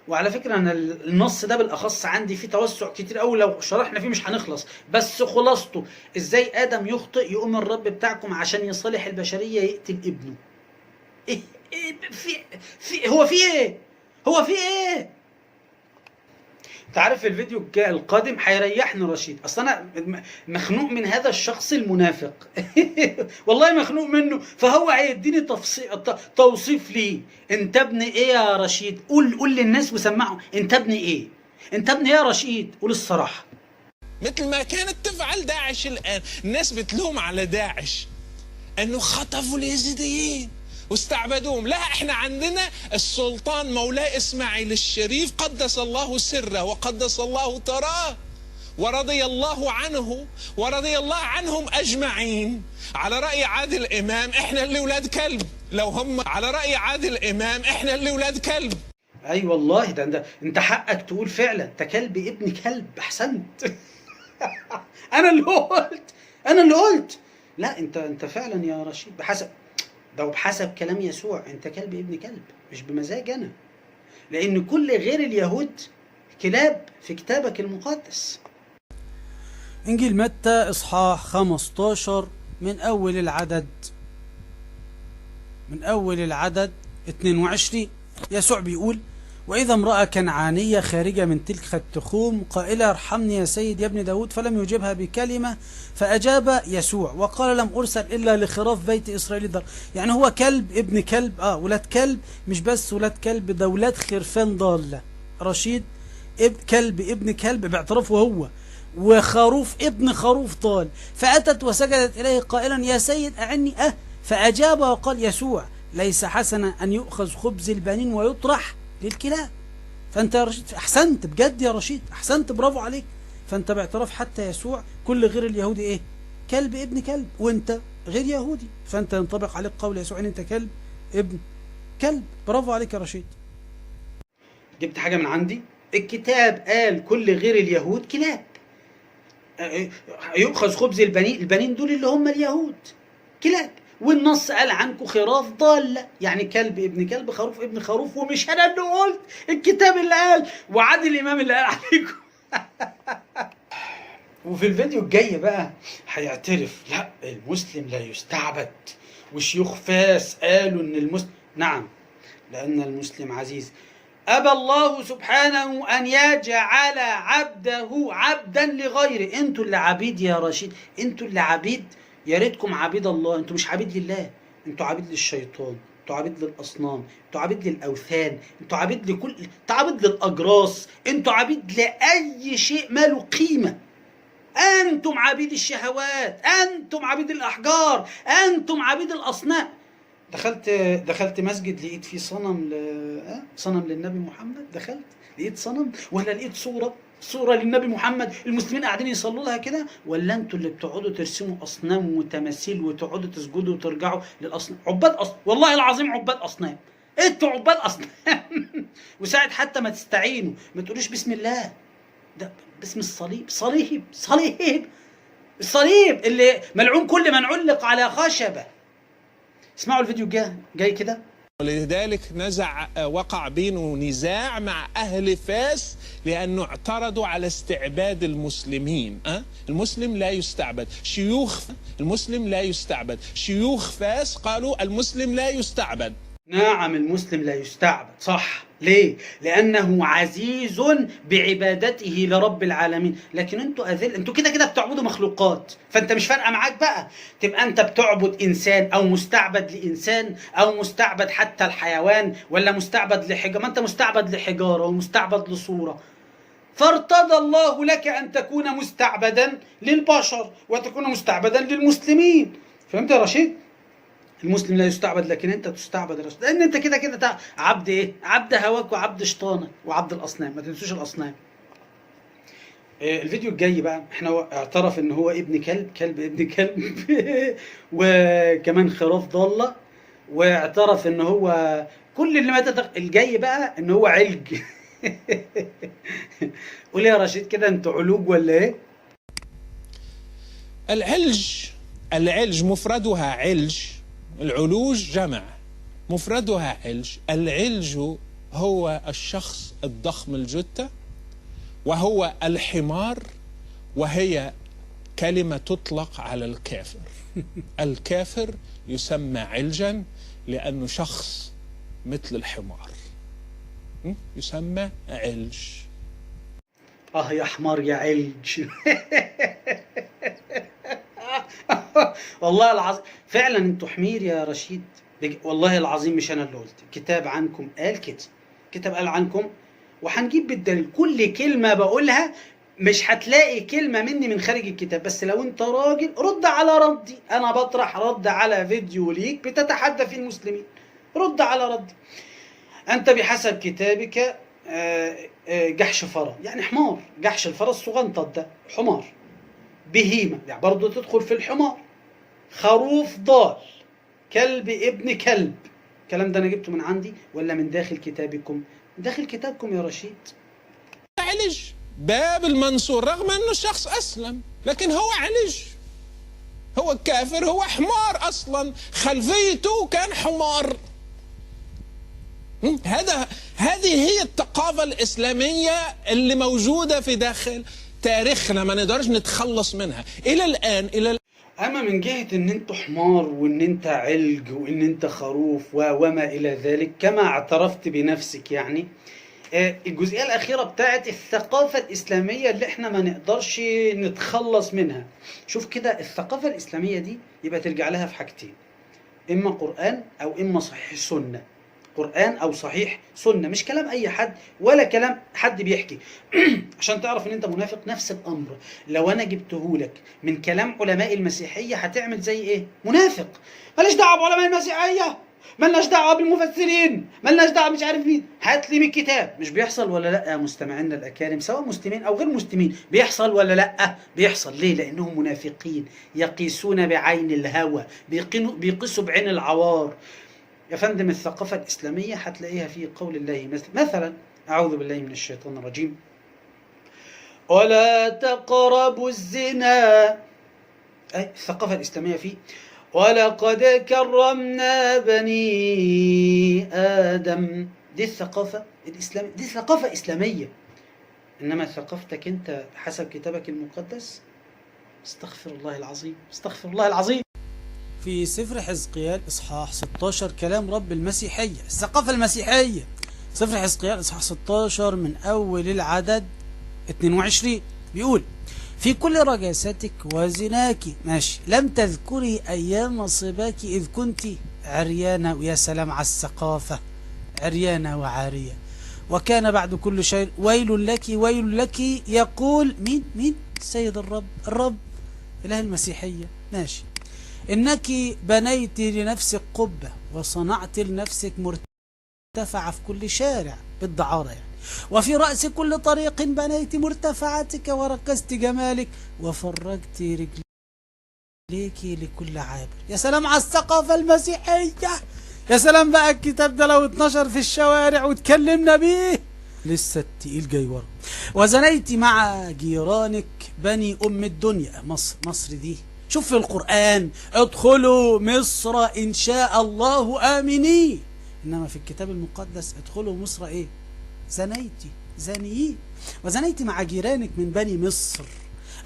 وعلى فكرة أنا النص ده بالأخص عندي فيه توسع كتير أوي، لو شرحنا فيه مش هنخلص، بس خلاصته إزاي آدم يخطئ يقوم الرب بتاعكم عشان يصالح البشرية يقتل ابنه. هو في إيه؟ انت عارف الفيديو القادم هيريحني رشيد، اصل انا مخنوق من هذا الشخص المنافق. والله مخنوق منه، فهو هيديني توصيف ليه. انت ابن ايه يا رشيد؟ قول للناس وسمعهم، انت ابن ايه؟ انت ابن ايه يا رشيد؟ قول الصراحه. مثل ما كانت تفعل داعش الآن. الناس بتلوم على داعش أنه خطفوا اليزيديين واستعبدوهم. لا، احنا عندنا السلطان مولاي إسماعيل الشريف قدس الله سره وقدس الله تراه ورضي الله عنه ورضي الله عنهم أجمعين. على رأي عادل إمام احنا اللي ولاد كلب، لو هم على رأي عادل إمام احنا اللي ولاد كلب. اي والله، ده انت حقك تقول فعلا انت كلب ابن كلب. احسنت. انا اللي قلت. لا انت فعلا يا رشيد بحسب كلام يسوع انت كلب ابن كلب، مش بمزاج انا، لان كل غير اليهود كلاب في كتابك المقدس. إنجيل متى إصحاح 15 من أول العدد 22. يسوع بيقول: وإذا امرأة كنعانية خارجة من تلك التخوم قائلة: ارحمني يا سيد يا ابن داود، فلم يجبها بكلمة. فأجاب يسوع وقال: لم أرسل إلا لخراف بيت إسرائيل الضال. يعني هو كلب ابن كلب، ولاد كلب، مش بس ولاد كلب، ده ولاد خرفان ضالة. رشيد كلب ابن كلب باعترافه هو، وخروف ابن خروف ضال. فأتت وسجدت إليه قائلا: يا سيد أعني. فأجاب وقال يسوع: ليس حسنا أن يؤخذ خبز البنين ويطرح للكلاب. فأنت يا رشيد أحسنت بجد يا رشيد، أحسنت، برافو عليك. فأنت باعتراف حتى يسوع كل غير اليهودي إيه؟ كلب ابن كلب، وأنت غير يهودي، فأنت ينطبق عليك قول يسوع إن أنت كلب ابن كلب. برافو عليك يا رشيد. جبت حاجة من عندي؟ الكتاب قال كل غير اليهود كلاب. يؤخذ خبز البنين دول اللي هم اليهود كلاب، والنص قال عنكم خراف ضالة، يعني كلب ابن كلب، خروف ابن خروف. ومش انا اللي قلت، الكتاب اللي قال، وعادل الامام اللي قال عليكم. وفي الفيديو الجاي بقى هيعترف لا المسلم لا يستعبد، وشيوخ فاس قالوا ان المسلم نعم لان المسلم عزيز. أبى الله سبحانه أن يجعل عبده عبدا لغيره. أنتوا اللي عبيد يا رشيد، أنتوا اللي عبيد. يا ريتكم عبيد الله، أنتوا مش عبيد لله، أنتوا عبيد للشيطان، أنتوا عبيد للأصنام، أنتوا عبيد للأوثان، أنتوا عبيد أنتوا عبيد للأجراس، أنتوا عبيد لأي شيء ما له قيمة. أنتم عبيد الشهوات، أنتم عبيد الأحجار، أنتم عبيد الأصنام. دخلت مسجد لقيت فيه صنم للنبي محمد. دخلت لقيت صنم، ولا لقيت صورة للنبي محمد المسلمين قاعدين يصلوا لها كده؟ ولا انتوا اللي بتقعدوا ترسموا اصنام وتماثيل وتقعدوا تسجدوا وترجعوا للاصنام؟ والله العظيم عباد اصنام. انتوا عباد اصنام. وساعة حتى ما تستعينوا ما تقولوش بسم الله، ده باسم الصليب. الصليب اللي ملعون كل من علق على خشبة. اسمعوا الفيديو جاي كده. ولذلك وقع بينه نزاع مع أهل فاس لأنه اعترضوا على استعباد المسلمين. المسلم لا يستعبد. المسلم لا يستعبد. شيوخ فاس قالوا المسلم لا يستعبد. نعم المسلم لا يستعبد، صح. ليه؟ لأنه عزيز بعبادته لرب العالمين. لكن انتوا كده بتعبدوا مخلوقات، فانت مش فارقة معاك بقى تبقى انت بتعبد انسان او مستعبد لانسان او مستعبد حتى الحيوان، ولا مستعبد لحجارة. ما انت مستعبد لحجارة ومستعبد لصورة. فارتضى الله لك ان تكون مستعبدا للبشر وتكون مستعبدا للمسلمين. فهمت يا رشيد؟ المسلم لا يستعبد، لكن انت تستعبد يا رشيد، لان انت كده عبد ايه؟ عبد هواك وعبد شيطانك وعبد الاصنام. ما تنسوش الاصنام. الفيديو الجاي بقى احنا اعترف ان هو ابن كلب ابن كلب. وكمان خراف ضالة، واعترف ان هو كل اللي مات. الجاي بقى ان هو علج. قول يا رشيد كده، انتوا علوج ولا ايه؟ العلج مفردها علج، العلوج جمع، مفردها علج. العلج هو الشخص الضخم الجثة، وهو الحمار، وهي كلمة تطلق على الكافر. الكافر يسمى علجا لأنه شخص مثل الحمار، يسمى علج. يا حمار يا علج. والله العظيم فعلا انتوا حمير يا رشيد. والله العظيم مش انا اللي قلت، كتاب عنكم قال كده، كتاب قال عنكم، وهنجيب بالدليل. كل كلمة بقولها مش هتلاقي كلمة مني من خارج الكتاب، بس لو انت راجل رد على ردي. انا بطرح رد على فيديو ليك بتتحدى فيه المسلمين، رد على ردي. انت بحسب كتابك جحش فرى، يعني حمار. جحش الفرى الصغنطط ده حمار. بهيمة يعني برضه تدخل في الحمار. خروف ضال، كلب ابن كلب. الكلام ده انا جبته من عندي ولا من داخل كتابكم؟ من داخل كتابكم يا رشيد. علج باب المنصور رغم انه شخص اسلم، لكن هو علج، هو كافر، هو حمار اصلا، خلفيته كان حمار. هذه هي الثقافة الإسلامية اللي موجودة في داخل تاريخنا، ما نقدرش نتخلص منها إلى الآن. أما من جهة إن أنت حمار وإن أنت علج وإن أنت خروف وما إلى ذلك كما اعترفت بنفسك، يعني الجزئية الأخيرة بتاعت الثقافة الإسلامية اللي إحنا ما نقدرش نتخلص منها. شوف كده، الثقافة الإسلامية دي يبقى ترجع لها في حاجتين: إما قرآن أو إما صحيح سنة. قرآن أو صحيح سنة، مش كلام أي حد ولا كلام حد بيحكي. عشان تعرف إن أنت منافق نفس الأمر. لو أنا جبتهولك من كلام علماء المسيحية هتعمل زي إيه؟ منافق. مالناش دعوة بعلماء المسيحية، مالناش دعوة بالمفسرين، مالناش دعوة مش عارف مين، هات لي من الكتاب. مش بيحصل ولا لأ يا مستمعينا الأكارم، سواء مسلمين أو غير مسلمين؟ بيحصل ولا لأ؟ بيحصل. ليه؟ لأنهم منافقين يقيسون بعين الهوى، بيقيسوا بعين العوار. يا فندم الثقافة الإسلامية هتلاقيها في قول الله مثلا أعوذ بالله من الشيطان الرجيم: ولا تقربوا الزنا. أي الثقافة الإسلامية فيه ولقد كرمنا بني آدم. دي الثقافة الإسلامية، دي ثقافة إسلامية. إنما ثقافتك أنت حسب كتابك المقدس، استغفر الله العظيم، استغفر الله العظيم. في سفر حزقيال إصحاح 16 كلام رب المسيحية، الثقافة المسيحية. سفر حزقيال إصحاح 16 من أول العدد 22 بيقول: في كل رجاستك وزناك، ماشي، لم تذكري أيام صباك إذ كنت عريانة. ويا سلام على الثقافة، عريانة وعارية. وكان بعد كل شيء ويل لك ويل لك، يقول مين؟ سيد الرب إله المسيحية، ماشي. إنك بنيت لنفسك قبة وصنعت لنفسك مرتفعة في كل شارع، بالدعارة يعني. وفي رأس كل طريق بنيت مرتفعاتك وركزت جمالك وفرجت رجليك لكل عابر. يا سلام على الثقافة المسيحية. يا سلام بقى الكتاب ده لو اتنشر في الشوارع واتكلمنا بيه لسه التقيل جاي ورا. وزنيت مع جيرانك بني أم الدنيا. مصر دي شوف في القرآن: ادخلوا مصر إن شاء الله آمنين. إنما في الكتاب المقدس ادخلوا مصر إيه؟ زنيين. وزنيت مع جيرانك من بني مصر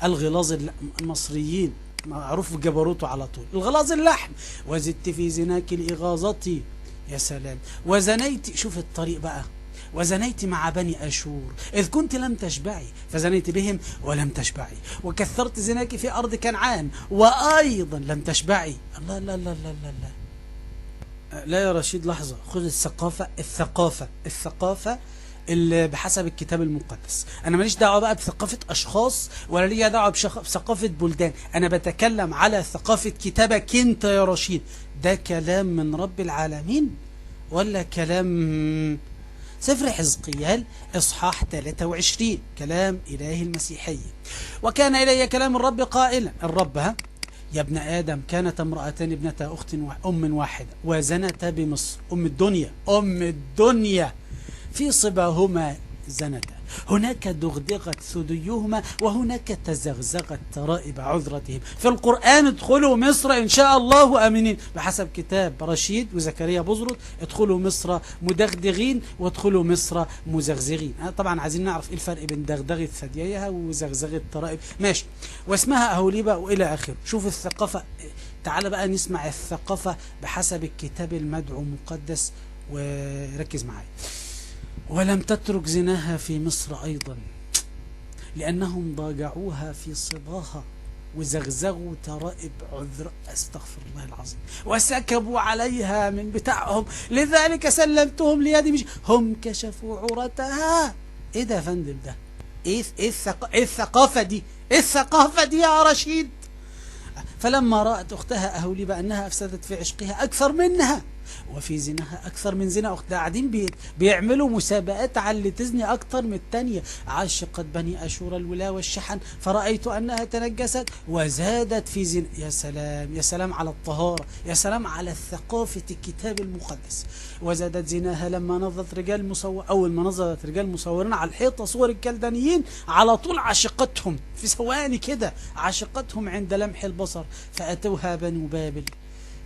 الغلاظ المصريين، معروف بجبروته على طول، الغلاظ اللحم. وزدت في زناك الإغاظة. يا سلام. وزنيت، شوف الطريق بقى: وزنيت مع بني أشور إذ كنت لم تشبعي فزنيت بهم ولم تشبعي. وكثرت زناك في أرض كنعان وأيضا لم تشبعي. الله لا لا لا لا لا لا يا رشيد، لحظة، خذ الثقافة اللي بحسب الكتاب المقدس. أنا ماليش دعوة بقى بثقافة أشخاص ولا ليا دعوة بثقافة بلدان. أنا بتكلم على ثقافة كتابك أنت يا رشيد. ده كلام من رب العالمين ولا كلام سفر حزقيال إصحاح 23 كلام إله المسيحية؟ وكان إلي كلام الرب قائلا، الرب يا ابن آدم، كانت امرأتان ابنتا أخت أم واحدة وزنتا بمصر أم الدنيا في صباهما زنتا، هناك دغدغت ثديهما وهناك تزغزغت ترائب عذرتهم. في القرآن ادخلوا مصر إن شاء الله آمنين، بحسب كتاب رشيد وزكريا بزرط ادخلوا مصر مدغدغين وادخلوا مصر مزغزغين. طبعا عايزين نعرف ايه الفرق بين دغدغة ثدييها وزغزغة ترائب، ماشي، واسمها أهوليبا وإلى آخره. شوف الثقافة. تعال بقى نسمع الثقافة بحسب الكتاب المدعو مقدس وركز معايا. ولم تترك زناها في مصر أيضا، لأنهم ضاجعوها في صباها وزغزغوا ترائب عذر، استغفر الله العظيم، وسكبوا عليها من بتاعهم، لذلك سلمتهم ليدي مش هم كشفوا عورتها. ايه ده يا فندم ده؟ ايه الثقافة دي؟ ايه الثقافة دي يا رشيد؟ فلما رأت أختها أهوليبة أنها أفسدت في عشقها أكثر منها وفي زناها أكثر من زنا أختها، قاعدين بيعملوا مسابقات على اللي تزني أكثر من التانية. عاشقت بني أشور الولا والشحن فرأيت أنها تنجست وزادت في زنا. يا سلام يا سلام على الطهارة، يا سلام على ثقافة الكتاب المقدس. وزادت زناها لما نظرت رجال أول ما نظرت رجال مصورين على الحيطة صور الكلدانيين على طول عاشقتهم في ثواني كده، عاشقتهم عند لمح البصر. فأتوها بنو بابل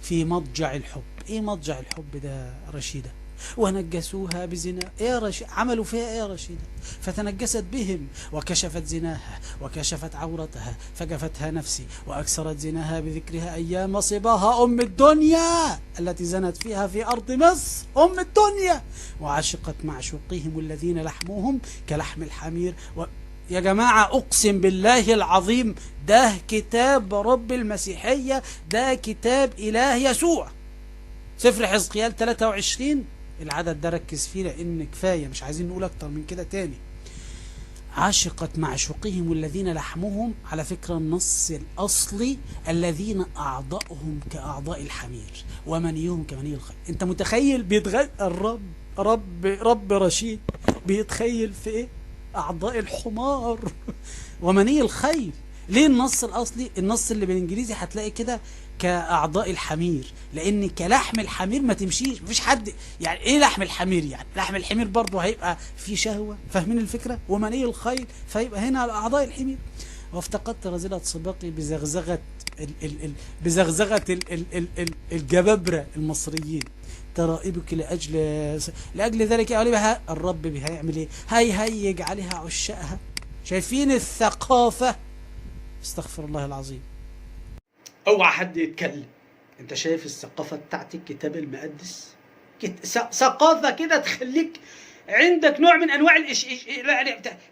في مضجع الحب. ايه مضجع الحب ده رشيدة؟ ونجسوها بزنا. ايه يا رشيدة عملوا فيها ايه يا رشيدة؟ فتنجست بهم وكشفت زناها وكشفت عورتها فجفتها نفسي واكثرت زناها بذكرها ايام صباها ام الدنيا التي زنت فيها في ارض مصر، ام الدنيا، وعشقت معشوقهم الذين لحموهم كلحم الحمير. يا جماعة أقسم بالله العظيم ده كتاب رب المسيحية، ده كتاب إله يسوع. سفر حزقيال 23 العدد ده ركز فيه لأن كفاية، مش عايزين نقول أكتر من كده تاني. عشقت معشوقهم الذين لحمهم، على فكرة النص الأصلي الذين أعضاؤهم كأعضاء الحمير ومنيهم كمني الخيل. أنت متخيل بيتغير رب رشيد بيتخيل في إيه؟ أعضاء الحمار ومني الخيل. ليه النص الأصلي؟ النص اللي بالإنجليزي هتلاقي كده كأعضاء الحمير، لأن كلحم الحمير ما تمشيش، مفيش حد. يعني إيه لحم الحمير؟ يعني لحم الحمير برضه هيبقى في شهوة، فاهمين الفكرة؟ ومني الخيل فيبقى هنا على أعضاء الحمير. وافتقدت رذيلة صباقي بزغزغة الجبابرة المصريين ترائبك لأجل ذلك يا أولي الرب بها يعمل ايه؟ هيهيج عليها عشاءها. شايفين الثقافة؟ استغفر الله العظيم. اوعى حد يتكلم. انت شايف الثقافة بتاعت الكتاب المقدس؟ ثقافة كده تخليك عندك نوع من انواع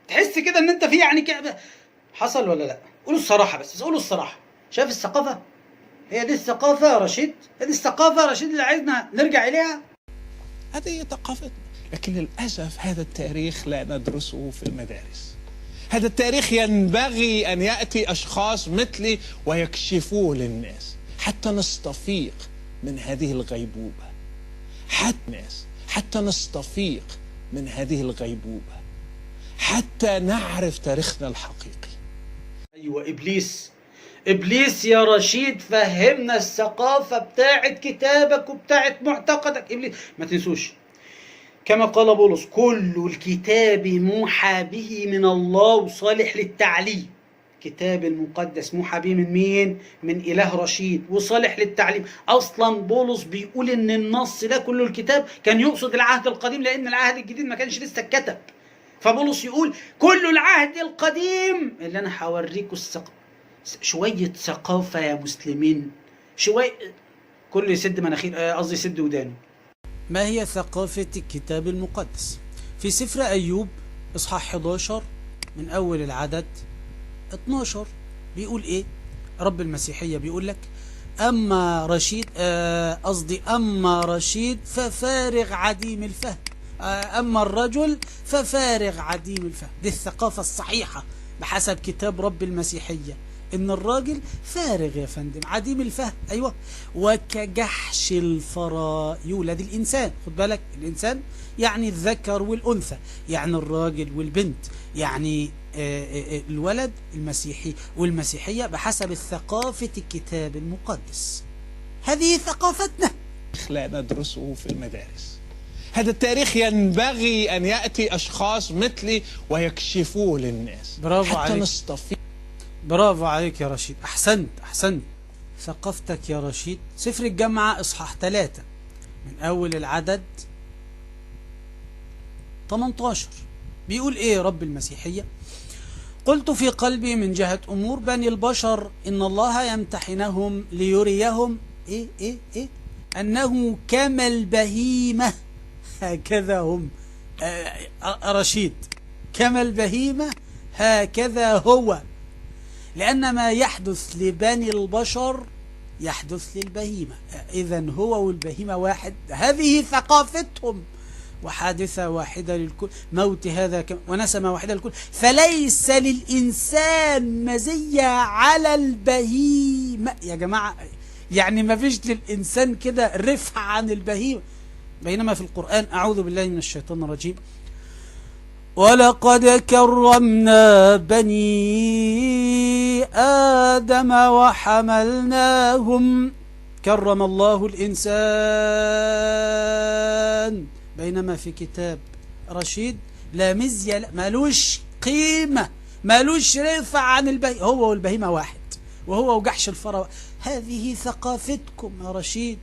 تحس كده ان انت في يعني كده. حصل ولا لا؟ قولوا الصراحة، بس قولوا الصراحة. شايف الثقافة؟ هي دي الثقافة يا رشيد؟ هي دي الثقافة يا رشيد اللي عايزنا نرجع إليها؟ هذه ثقافتنا، لكن للأسف هذا التاريخ لا ندرسه في المدارس. هذا التاريخ ينبغي أن يأتي أشخاص مثلي ويكشفوه للناس حتى نستفيق من هذه الغيبوبة، حتى نستفيق من هذه الغيبوبة، حتى نعرف تاريخنا الحقيقي. أيوة إبليس يا رشيد فهمنا الثقافة بتاعت كتابك وبتاعت معتقدك. إبليس ما تنسوش كما قال بولس كل الكتاب موحى به من الله وصالح للتعليم. كتاب المقدس موحى به من مين؟ من إله رشيد وصالح للتعليم. أصلا بولس بيقول إن النص ده كله الكتاب كان يقصد العهد القديم لأن العهد الجديد ما كانش لسه اتكتب. فبولس يقول كل العهد القديم اللي أنا هوريكم شوية ثقافة يا مسلمين، شوية كل يسد مناخير، قصدي يسد ودانه. ما هي ثقافة الكتاب المقدس؟ في سفر أيوب إصحاح 11 من أول العدد 12 بيقول إيه؟ رب المسيحية بيقول لك أما رشيد ففارغ عديم الفهم، أما الرجل ففارغ عديم الفهم. دي الثقافة الصحيحة بحسب كتاب رب المسيحية، إن الراجل فارغ يا فندم عديم الفهم. أيوة. وكجحش الفرا يولد الإنسان. خد بالك، الإنسان يعني الذكر والأنثى، يعني الراجل والبنت، يعني الولد المسيحي والمسيحية بحسب ثقافة الكتاب المقدس. هذه ثقافتنا، لا ندرسه في المدارس. هذا التاريخ ينبغي أن يأتي أشخاص مثلي ويكشفوه للناس. برافو حتى عليك. نستفيق. برافو عليك يا رشيد، أحسنت ثقافتك يا رشيد. سفر الجامعة إصحاح 3 من أول العدد 18 بيقول إيه رب المسيحية؟ قلت في قلبي من جهة أمور بني البشر إن الله يمتحنهم ليريهم إيه أنه كما البهيمة هكذا هم. رشيد، كما البهيمة هكذا هو، لأن ما يحدث لبني البشر يحدث للبهيمة، إذن هو والبهيمة واحد، هذه ثقافتهم، وحادثة واحدة للكل، موت هذا ونسمة واحدة للكل، فليس للإنسان مزية على البهيمة يا جماعة، يعني ما فيش للإنسان كده رفع عن البهيمة. بينما في القرآن، أعوذ بالله من الشيطان الرجيم، ولقد كرمنا بني آدم وحملناهم، كرم الله الإنسان، بينما في كتاب رشيد لا مزية، مالوش قيمة، مالوش رفع عن البهيمة، هو والبهيمة واحد، وهو وجحش الفرع. هذه ثقافتكم يا رشيد.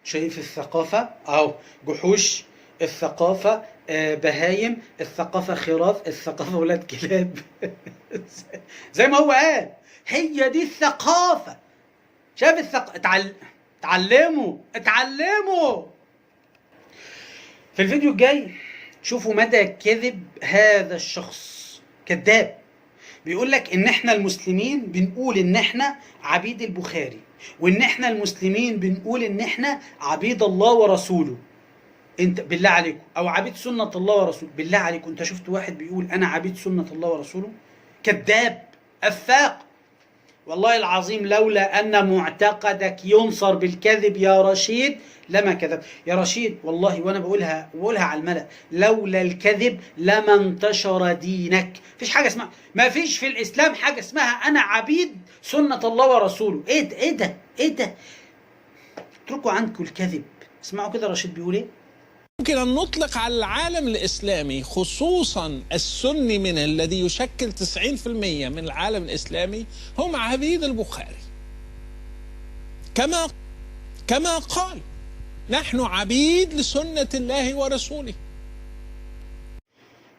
شايف الثقافة أو جحوش، الثقافة بهايم، الثقافة خراف، الثقافة ولاد كلاب. زي ما هو قال، هي دي الثقافة. شايف اتعلموا. في الفيديو الجاي شوفوا مدى كذب هذا الشخص، كذاب. بيقول لك ان احنا المسلمين بنقول ان احنا عبيد البخاري، وان احنا المسلمين بنقول ان احنا عبيد الله ورسوله. انت بالله عليكم، او عبيد سنة الله ورسوله، بالله عليكم انت شفت واحد بيقول انا عبيد سنة الله ورسوله؟ كذاب افاق. والله العظيم لولا ان معتقدك ينصر بالكذب يا رشيد لما كذب. يا رشيد والله وانا بقولها على الملأ، لولا الكذب لما انتشر دينك. مفيش حاجه اسمها، ما فيش في الاسلام حاجه اسمها انا عبيد سنة الله ورسوله. ايه ده؟ اتركوا عنكم الكذب. اسمعوا كده رشيد بيقول ايه. ممكن أن نطلق على العالم الإسلامي خصوصا السني منه الذي يشكل 90% من العالم الإسلامي هم عبيد البخاري، كما قال نحن عبيد لسنة الله ورسوله.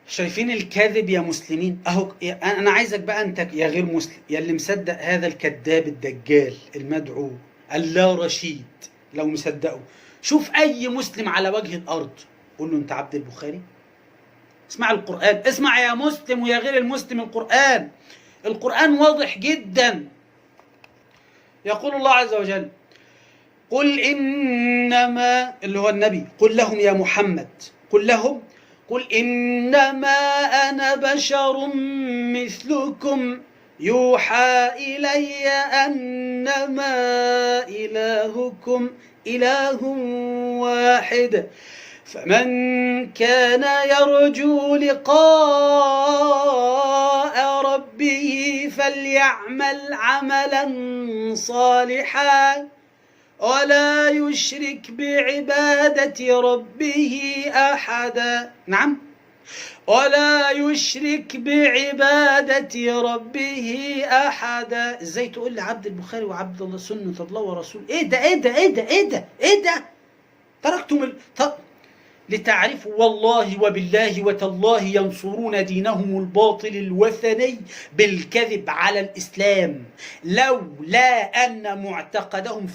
شايفين الكاذب يا مسلمين؟ اهو انا عايزك بقى انت يا غير مسلم، يا اللي مصدق هذا الكذاب الدجال المدعو اللا رشيد، لو مصدقه شوف اي مسلم على وجه الارض قول له انت عبد البخاري. اسمع القرآن، اسمع يا مسلم ويا غير المسلم القرآن واضح جدا. يقول الله عز وجل قل إنما، اللي هو النبي، قل لهم يا محمد، قل إنما أنا بشر مثلكم يوحى إلي أنما إلهكم إله واحد فمن كان يرجو لقاء ربه فليعمل عملا صالحا ولا يشرك بعبادة ربه أحدا. نعم، ولا يشرك بعبادة ربه أحدا. ازاي تقول لي عبد البخاري وعبد الله سنة الله ورسوله؟ ايه ده تركتم لتعرفوا والله وبالله وتالله ينصرون دينهم الباطل الوثني بالكذب على الإسلام، لولا أن معتقدهم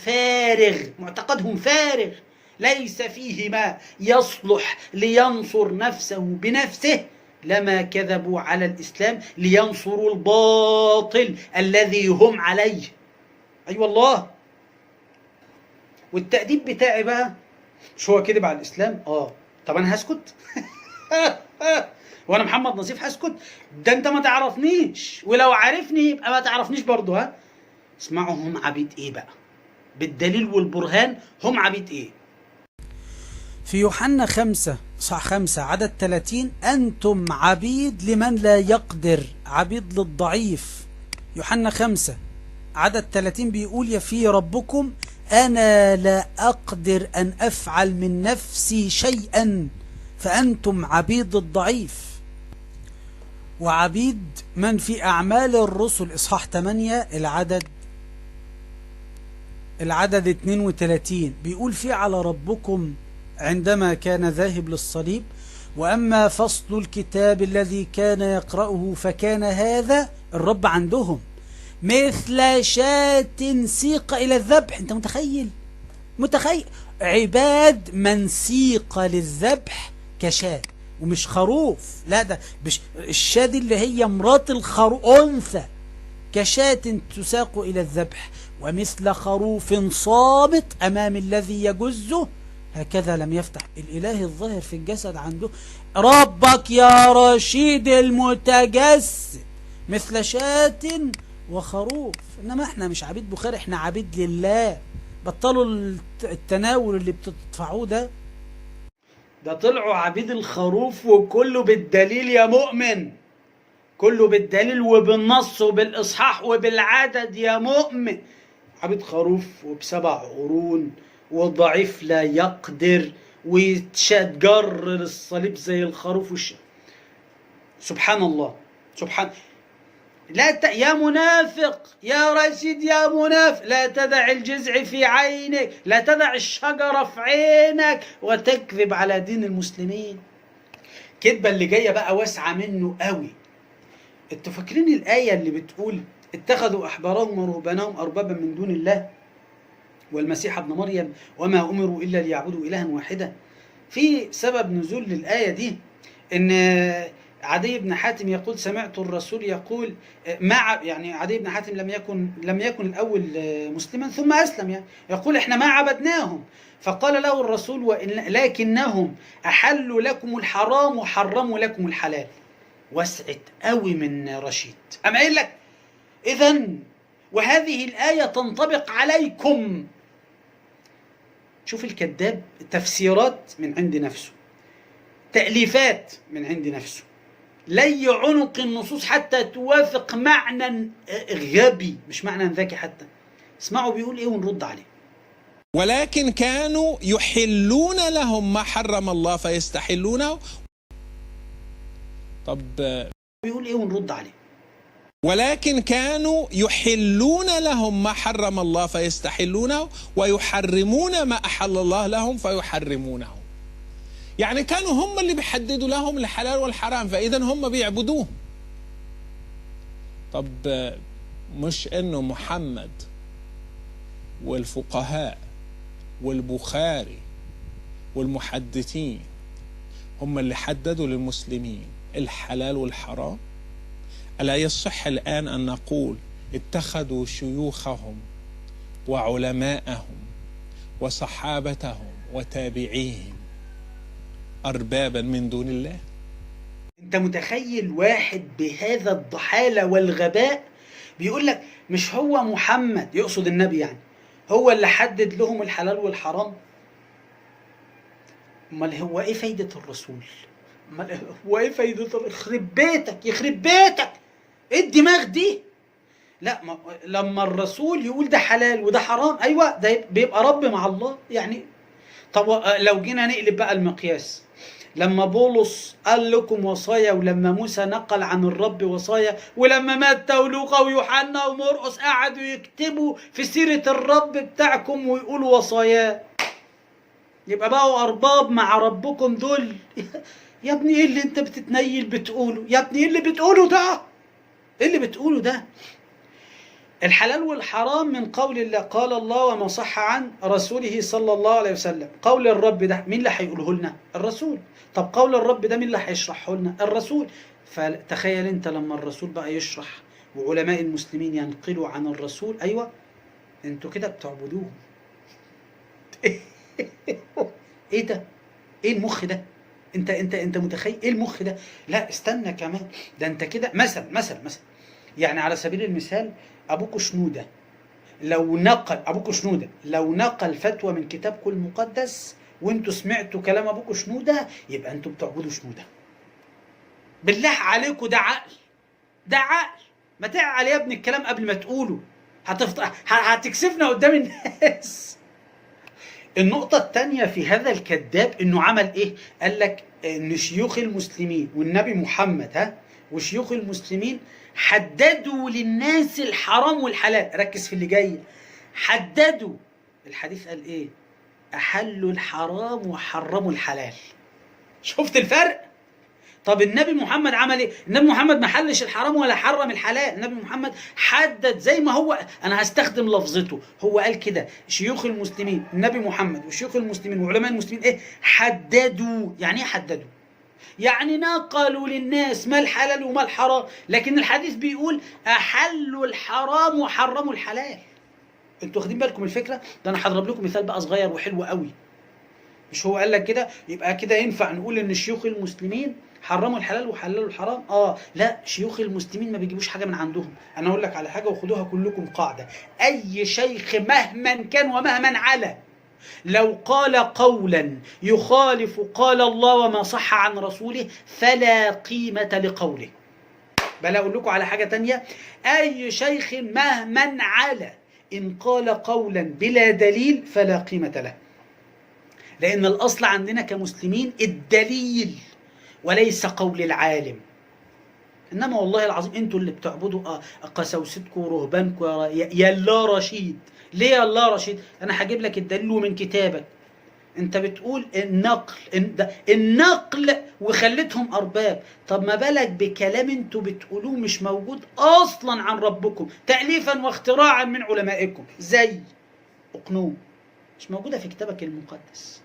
فارغ ليس فيه ما يصلح لينصر نفسه بنفسه لما كذبوا على الإسلام لينصروا الباطل الذي هم عليه. أي والله. والتأديب بتاعي بقى مش هو كذب على الإسلام؟ طب أنا هسكت؟ وأنا محمد نظيف هسكت؟ ده أنت ما تعرفنيش، ولو عارفني يبقى ما تعرفنيش برضه. ها، اسمعوا هم عبيد إيه بقى بالدليل والبرهان. هم عبيد إيه؟ في يوحنا 5 عدد 30 أنتم عبيد لمن لا يقدر، عبيد للضعيف. يوحنا 5 عدد 30 بيقول يفي ربكم أنا لا أقدر أن أفعل من نفسي شيئا فأنتم عبيد الضعيف. وعبيد من في أعمال الرسل إصحاح 8 العدد 32 بيقول في على ربكم عندما كان ذاهب للصليب وأما فصل الكتاب الذي كان يقرأه فكان هذا الرب عندهم مثل شاة سيق إلى الذبح. أنت متخيل عباد من سيق للذبح كشاة، ومش خروف، لا ده الشاة دي اللي هي مرات الخروف، أنثى كشاة تساق إلى الذبح، ومثل خروف صامت أمام الذي يجزه هكذا لم يفتح. الإله الظاهر في الجسد عنده ربك يا رشيد المتجسد مثل شاة وخروف. إنما احنا مش عبيد بخاري، احنا عبيد لله. بطلوا التناول اللي بتدفعوه ده طلعوا عبيد الخروف، وكله بالدليل يا مؤمن، كله بالدليل وبالنص وبالإصحاح وبالعدد يا مؤمن. عبيد خروف وب7 قرون، وضعيف لا يقدر، ويتجرر الصليب زي الخروف سبحان الله. سبحان يا منافق يا رشيد يا منافق، لا تدع الجزع في عينك، لا تدع الشجرة في عينك وتكذب على دين المسلمين. كذبة اللي جاية بقى واسعة منه قوي. انتوا فاكرين الآية اللي بتقول اتخذوا أحبارهم ورهبانهم أربابا من دون الله والمسيح ابن مريم وما أمروا إلا ليعبدوا إلها واحدا؟ في سبب نزول للآية دي إن عدي بن حاتم يقول سمعت الرسول يقول يعني عدي بن حاتم لم يكن الأول مسلما ثم أسلم، يعني يقول احنا ما عبدناهم، فقال له الرسول لكنهم أحلوا لكم الحرام وحرموا لكم الحلال. وسعت قوي من رشيد. أما قايل لك إذن وهذه الآية تنطبق عليكم. شوف الكذاب، تفسيرات من عند نفسه، تأليفات من عند نفسه، لي عنق النصوص حتى توافق معنى غبي مش معنى ذكي حتى. اسمعوا بيقول ايه ونرد عليه. ولكن كانوا يحلون لهم ما حرم الله فيستحلونه. طب بيقول ايه ونرد عليه. ولكن كانوا يحلون لهم ما حرم الله فيستحلونه ويحرمون ما أحل الله لهم فيحرمونه. يعني كانوا هم اللي بيحددوا لهم الحلال والحرام، فإذا هم بيعبدوه. طب مش إنه محمد والفقهاء والبخاري والمحدثين هم اللي حددوا للمسلمين الحلال والحرام؟ ألا يصح الآن أن نقول اتخذوا شيوخهم وعلماءهم وصحابتهم وتابعيهم أربابا من دون الله؟ أنت متخيل واحد بهذا الضحالة والغباء بيقول لك مش هو محمد، يقصد النبي يعني، هو اللي حدد لهم الحلال والحرام؟ امال هو ايه فايدة الرسول؟ امال هو ايه فايدة يخرب بيتك يخرب بيتك، ايه الدماغ دي؟ لا لما الرسول يقول ده حلال وده حرام، ايوه ده بيبقى رب مع الله يعني. طب لو جينا نقلب بقى المقياس، لما بولس قال لكم وصايا، ولما موسى نقل عن الرب وصايا، ولما مات لوقا ويوحنا ومرقس قعدوا يكتبوا في سيرة الرب بتاعكم ويقولوا وصايا، يبقى بقوا أرباب مع ربكم دول. يا ابني ايه اللي انت بتتنيل بتقوله؟ يا ابني ايه اللي بتقوله ده؟ ايه اللي بتقوله ده؟ الحلال والحرام من قول الله، قال الله وما صح عن رسوله صلى الله عليه وسلم. قول الرب ده مين اللي هيقوله لنا؟ الرسول. طب قول الرب ده مين اللي هيشرحه لنا؟ الرسول. فتخيل انت لما الرسول بقى يشرح وعلماء المسلمين ينقلوا عن الرسول، ايوه انتوا كده بتعبدوه. ايه ده؟ ايه المخ ده؟ انت متخيل ايه المخ ده؟ لا استنى كمان، ده انت كده مثلا يعني على سبيل المثال ابوكو شنودة لو نقل فتوى من كتابكم المقدس وانتوا سمعتوا كلام ابوكو شنودة، يبقى انتوا بتعبدوا شنودة. بالله عليكم ده عقل؟ ده عقل؟ ما تعقل يا ابني الكلام قبل ما تقوله، هتكسفنا قدام الناس. النقطة الثانية في هذا الكذاب انه عمل ايه؟ قال لك ان شيوخ المسلمين والنبي محمد وشيوخ المسلمين حددوا للناس الحرام والحلال. ركز في اللي جاي، حددوا. الحديث قال ايه؟ احلوا الحرام وحرموا الحلال. شفت الفرق؟ طب النبي محمد عمل ايه؟ النبي محمد ما حلش الحرام ولا حرم الحلال، النبي محمد حدد زي ما هو. انا هستخدم لفظته، هو قال كده شيوخ المسلمين، النبي محمد وشيوخ المسلمين وعلماء المسلمين ايه؟ حددوا. يعني ايه حددوا؟ يعني نقلوا للناس ما الحلال وما الحرام، لكن الحديث بيقول أحلوا الحرام وحرموا الحلال. انتوا واخدين بالكم الفكرة؟ ده أنا هضرب لكم مثال بقى صغير وحلو قوي. مش هو قال لك كده؟ يبقى كده ينفع نقول إن شيوخ المسلمين حرموا الحلال وحللوا الحرام؟ لا، شيوخ المسلمين ما بيجيبوش حاجة من عندهم. أنا أقول لك على حاجة وخدوها كلكم قاعدة: أي شيخ مهما كان ومهما علا لو قال قولا يخالف قال الله وما صح عن رسوله فلا قيمة لقوله. بل أقول لكم على حاجة تانية: أي شيخ مهما علا إن قال قولا بلا دليل فلا قيمة له. لأن الأصل عندنا كمسلمين الدليل وليس قول العالم. إنما والله العظيم أنتوا اللي بتعبدوا قساوستكم ورهبانكم يا الله رشيد. ليه يا الله رشيد؟ أنا هجيب لك الدليل من كتابك. أنت بتقول النقل وخليتهم أرباب. طب ما بالك بكلام أنتوا بتقولوه مش موجود أصلا عن ربكم، تأليفا واختراعا من علمائكم، زي أقنوم، مش موجودة في كتابك المقدس.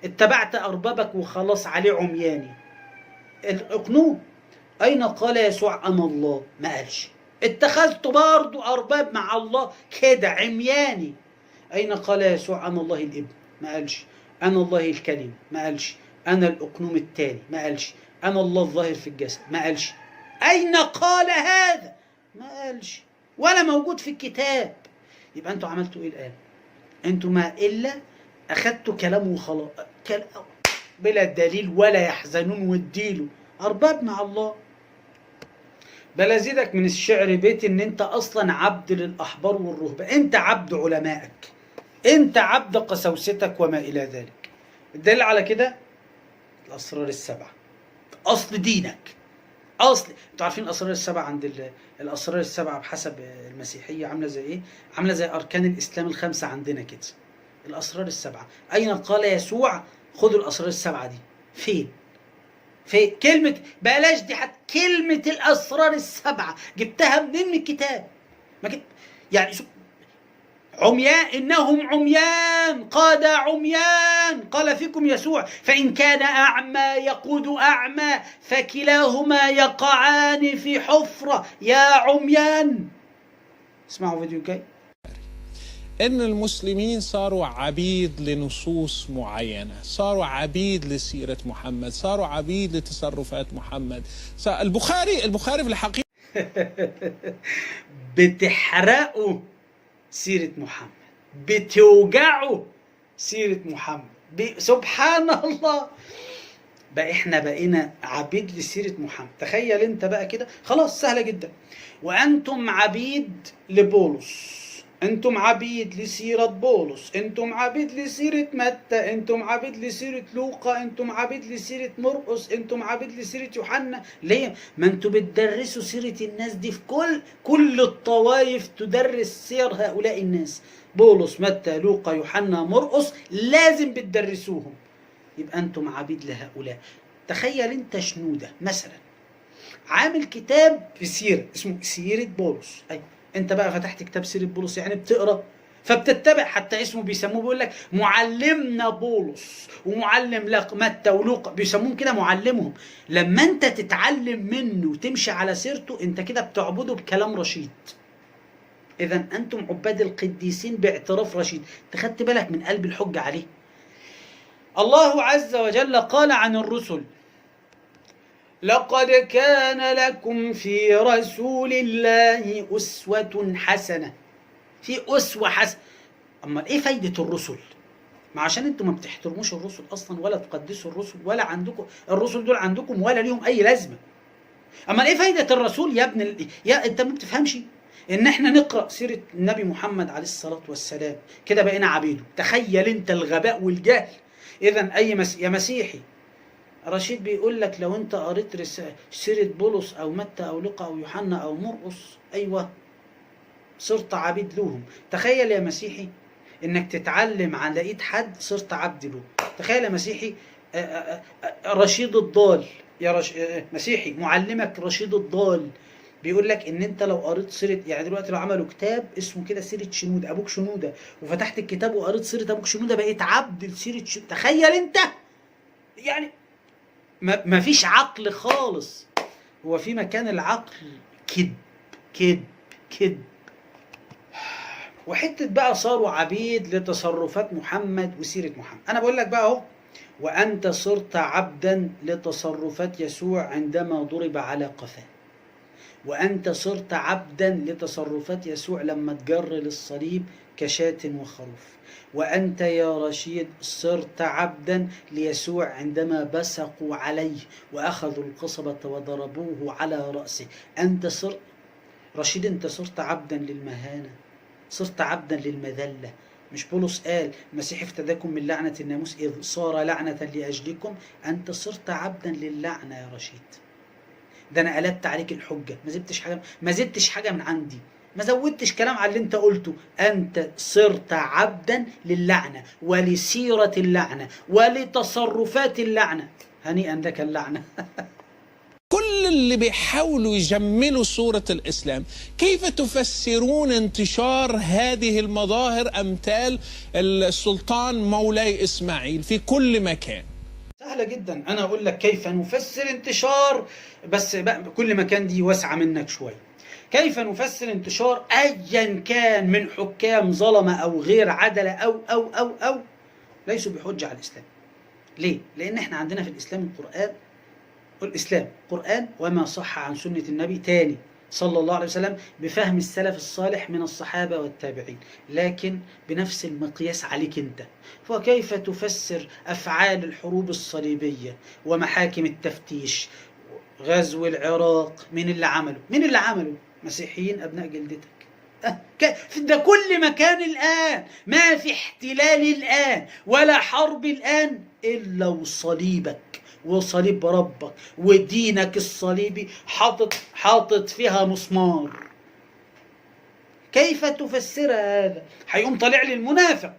اتبعت أربابك وخلاص عليه عمياني. الأقنوم أين قال يسوع أنا الله؟ ما قالش. اتخذت برضو أرباب مع الله كده عمياني. أين قال يسوع أنا الله الابن؟ ما قالش. أنا الله الكلمة؟ ما قالش. أنا الأقنوم التاني؟ ما قالش. أنا الله الظاهر في الجسد؟ ما قالش. أين قال هذا؟ ما قالش، ولا موجود في الكتاب. يبقى أنتوا عملتوا إيه الآن؟ أنتوا ما إلا أخذتوا كلامه وخلاص، بلا دليل ولا يحزنون واديله أرباب مع الله. بل أزيدك من الشعر بيت إن أنت أصلا عبد للأحبار والرهبان، أنت عبد علمائك، أنت عبد قساوستك وما إلى ذلك. الدليل على كده الأسرار السبعة، أصل دينك. أنتوا عارفين الأسرار السبعة عند الأسرار السبعة بحسب المسيحية عاملة زي إيه؟ عاملة زي أركان الإسلام الخمسة عندنا كده. الأسرار السبعة أين قال يسوع خذوا الأسرار السبعة دي؟ فين؟ في كلمة بلاش دي، حتى كلمة الأسرار السبعة جبتها منين من الكتاب؟ ما يعني عميان، إنهم عميان قاد عميان قال فيكم يسوع فإن كان أعمى يقود أعمى فكلاهما يقعان في حفرة يا عميان. اسمعوا فيديو جاي. إن المسلمين صاروا عبيد لنصوص معينة، صاروا عبيد لسيرة محمد، صاروا عبيد لتصرفات محمد. البخاري في الحقيقة بتحرقوا سيرة محمد، بتوجعوا سيرة محمد. سبحان الله، بقى احنا بقينا عبيد لسيرة محمد. تخيل انت بقى كده، خلاص سهلة جدا. وأنتم عبيد لبولس، انتم عبيد لسيرة بولس، انتم عبيد لسيرة متى، انتم عبيد لسيرة لوقا، انتم عبيد لسيرة مرقس، انتم عبيد لسيرة يوحنا. ليه؟ ما انتم بتدرسوا سيرة الناس دي في كل الطوائف تدرس سير هؤلاء الناس. بولس، متى، لوقا، يوحنا، مرقس، لازم بتدرسوهم. يبقى انتم عبيد لهؤلاء. تخيل انت شنودة مثلا عامل كتاب في سيرة اسمه سيرة بولس. ايوه، انت بقى فتحت كتاب سيرة بولس يعني بتقرا، فبتتبع، حتى اسمه بيسموه، بيقول لك معلمنا بولس ومعلم لك متى ولوقا، بيسموهم كده معلمهم. لما انت تتعلم منه وتمشي على سيرته انت كده بتعبده بكلام رشيد. اذا انتم عباد القديسين باعتراف رشيد. خدت بالك من قلب الحج عليه؟ الله عز وجل قال عن الرسل لقد كان لكم في رسول الله أسوة حسنة. في أسوة حسنة. أما إيه فايدة الرسل؟ ما عشان أنتم ما بتحترموش الرسل أصلا ولا تقدسوا الرسل، ولا عندكم الرسل دول عندكم ولا ليهم أي لازمة. أما إيه فايدة الرسول يا ابن يا أنت ما بتفهمش إن إحنا نقرأ سيرة النبي محمد عليه الصلاة والسلام كده بقينا عبيده. تخيل أنت الغباء والجهل. إذن يا مسيحي رشيد بيقول لك لو انت قريت سيرة بولس او متى او لوقا او يوحنا او مرقس، ايوه صرت عبيد لهم. تخيل يا مسيحي انك تتعلم على ايد حد صرت عبد له. تخيل يا مسيحي رشيد الضال، يا مسيحي معلمك رشيد الضال بيقول لك ان انت لو قريت سيرة، يعني دلوقتي لو عملوا كتاب اسمه كده سيرة شنودة، ابوك شنودة، وفتحت الكتاب وقريت سيرة ابوك شنودة بقيت عبد لسيرة تخيل انت يعني ما فيش عقل خالص. هو في مكان العقل كذب كذب كذب. وحتة بقى صاروا عبيد لتصرفات محمد وسيرة محمد. أنا بقول لك بقى أهو، وأنت صرت عبدا لتصرفات يسوع عندما ضرب على قفاه، وأنت صرت عبدا لتصرفات يسوع لما تجر للصليب كشاة وخروف، وأنت يا رشيد صرت عبدا ليسوع عندما بصقوا عليه وأخذوا القصبة وضربوه على رأسه. أنت صرت رشيد، أنت صرت عبدا للمهانة، صرت عبدا للمذلة. مش بولس قال المسيح افتداكم من لعنة الناموس إذ صار لعنة لأجلكم؟ أنت صرت عبدا للعنة يا رشيد. ده أنا قلبت عليك الحجة، ما زدتش حاجة من عندي، ما زودتش كلام على اللي انت قلته. انت صرت عبدا للعنة ولسيرة اللعنة ولتصرفات اللعنة. هنيئا لك اللعنة. كل اللي بيحاولوا يجملوا صورة الإسلام، كيف تفسرون انتشار هذه المظاهر أمثال السلطان مولاي إسماعيل في كل مكان؟ سهلة جدا. أنا أقول لك كيف نفسر انتشار، بس بقى كل مكان دي واسعة منك شوية. كيف نفسر انتشار أيا كان من حكام ظلمة أو غير عدلة أو ليسوا بحجة على الإسلام. ليه؟ لأن احنا عندنا في الإسلام الإسلام قرآن وما صح عن سنة النبي تاني صلى الله عليه وسلم بفهم السلف الصالح من الصحابة والتابعين، لكن بنفس المقياس عليك انت. فكيف تفسر أفعال الحروب الصليبية ومحاكم التفتيش، غزو العراق؟ مين اللي عمله؟ مسيحيين أبناء جلدتك. ده كل مكان الآن، ما في احتلال الآن ولا حرب الآن إلا وصليبك وصليب ربك ودينك الصليبي حاطط فيها مسمار. كيف تفسر هذا؟ هيقوم طالع لي المنافق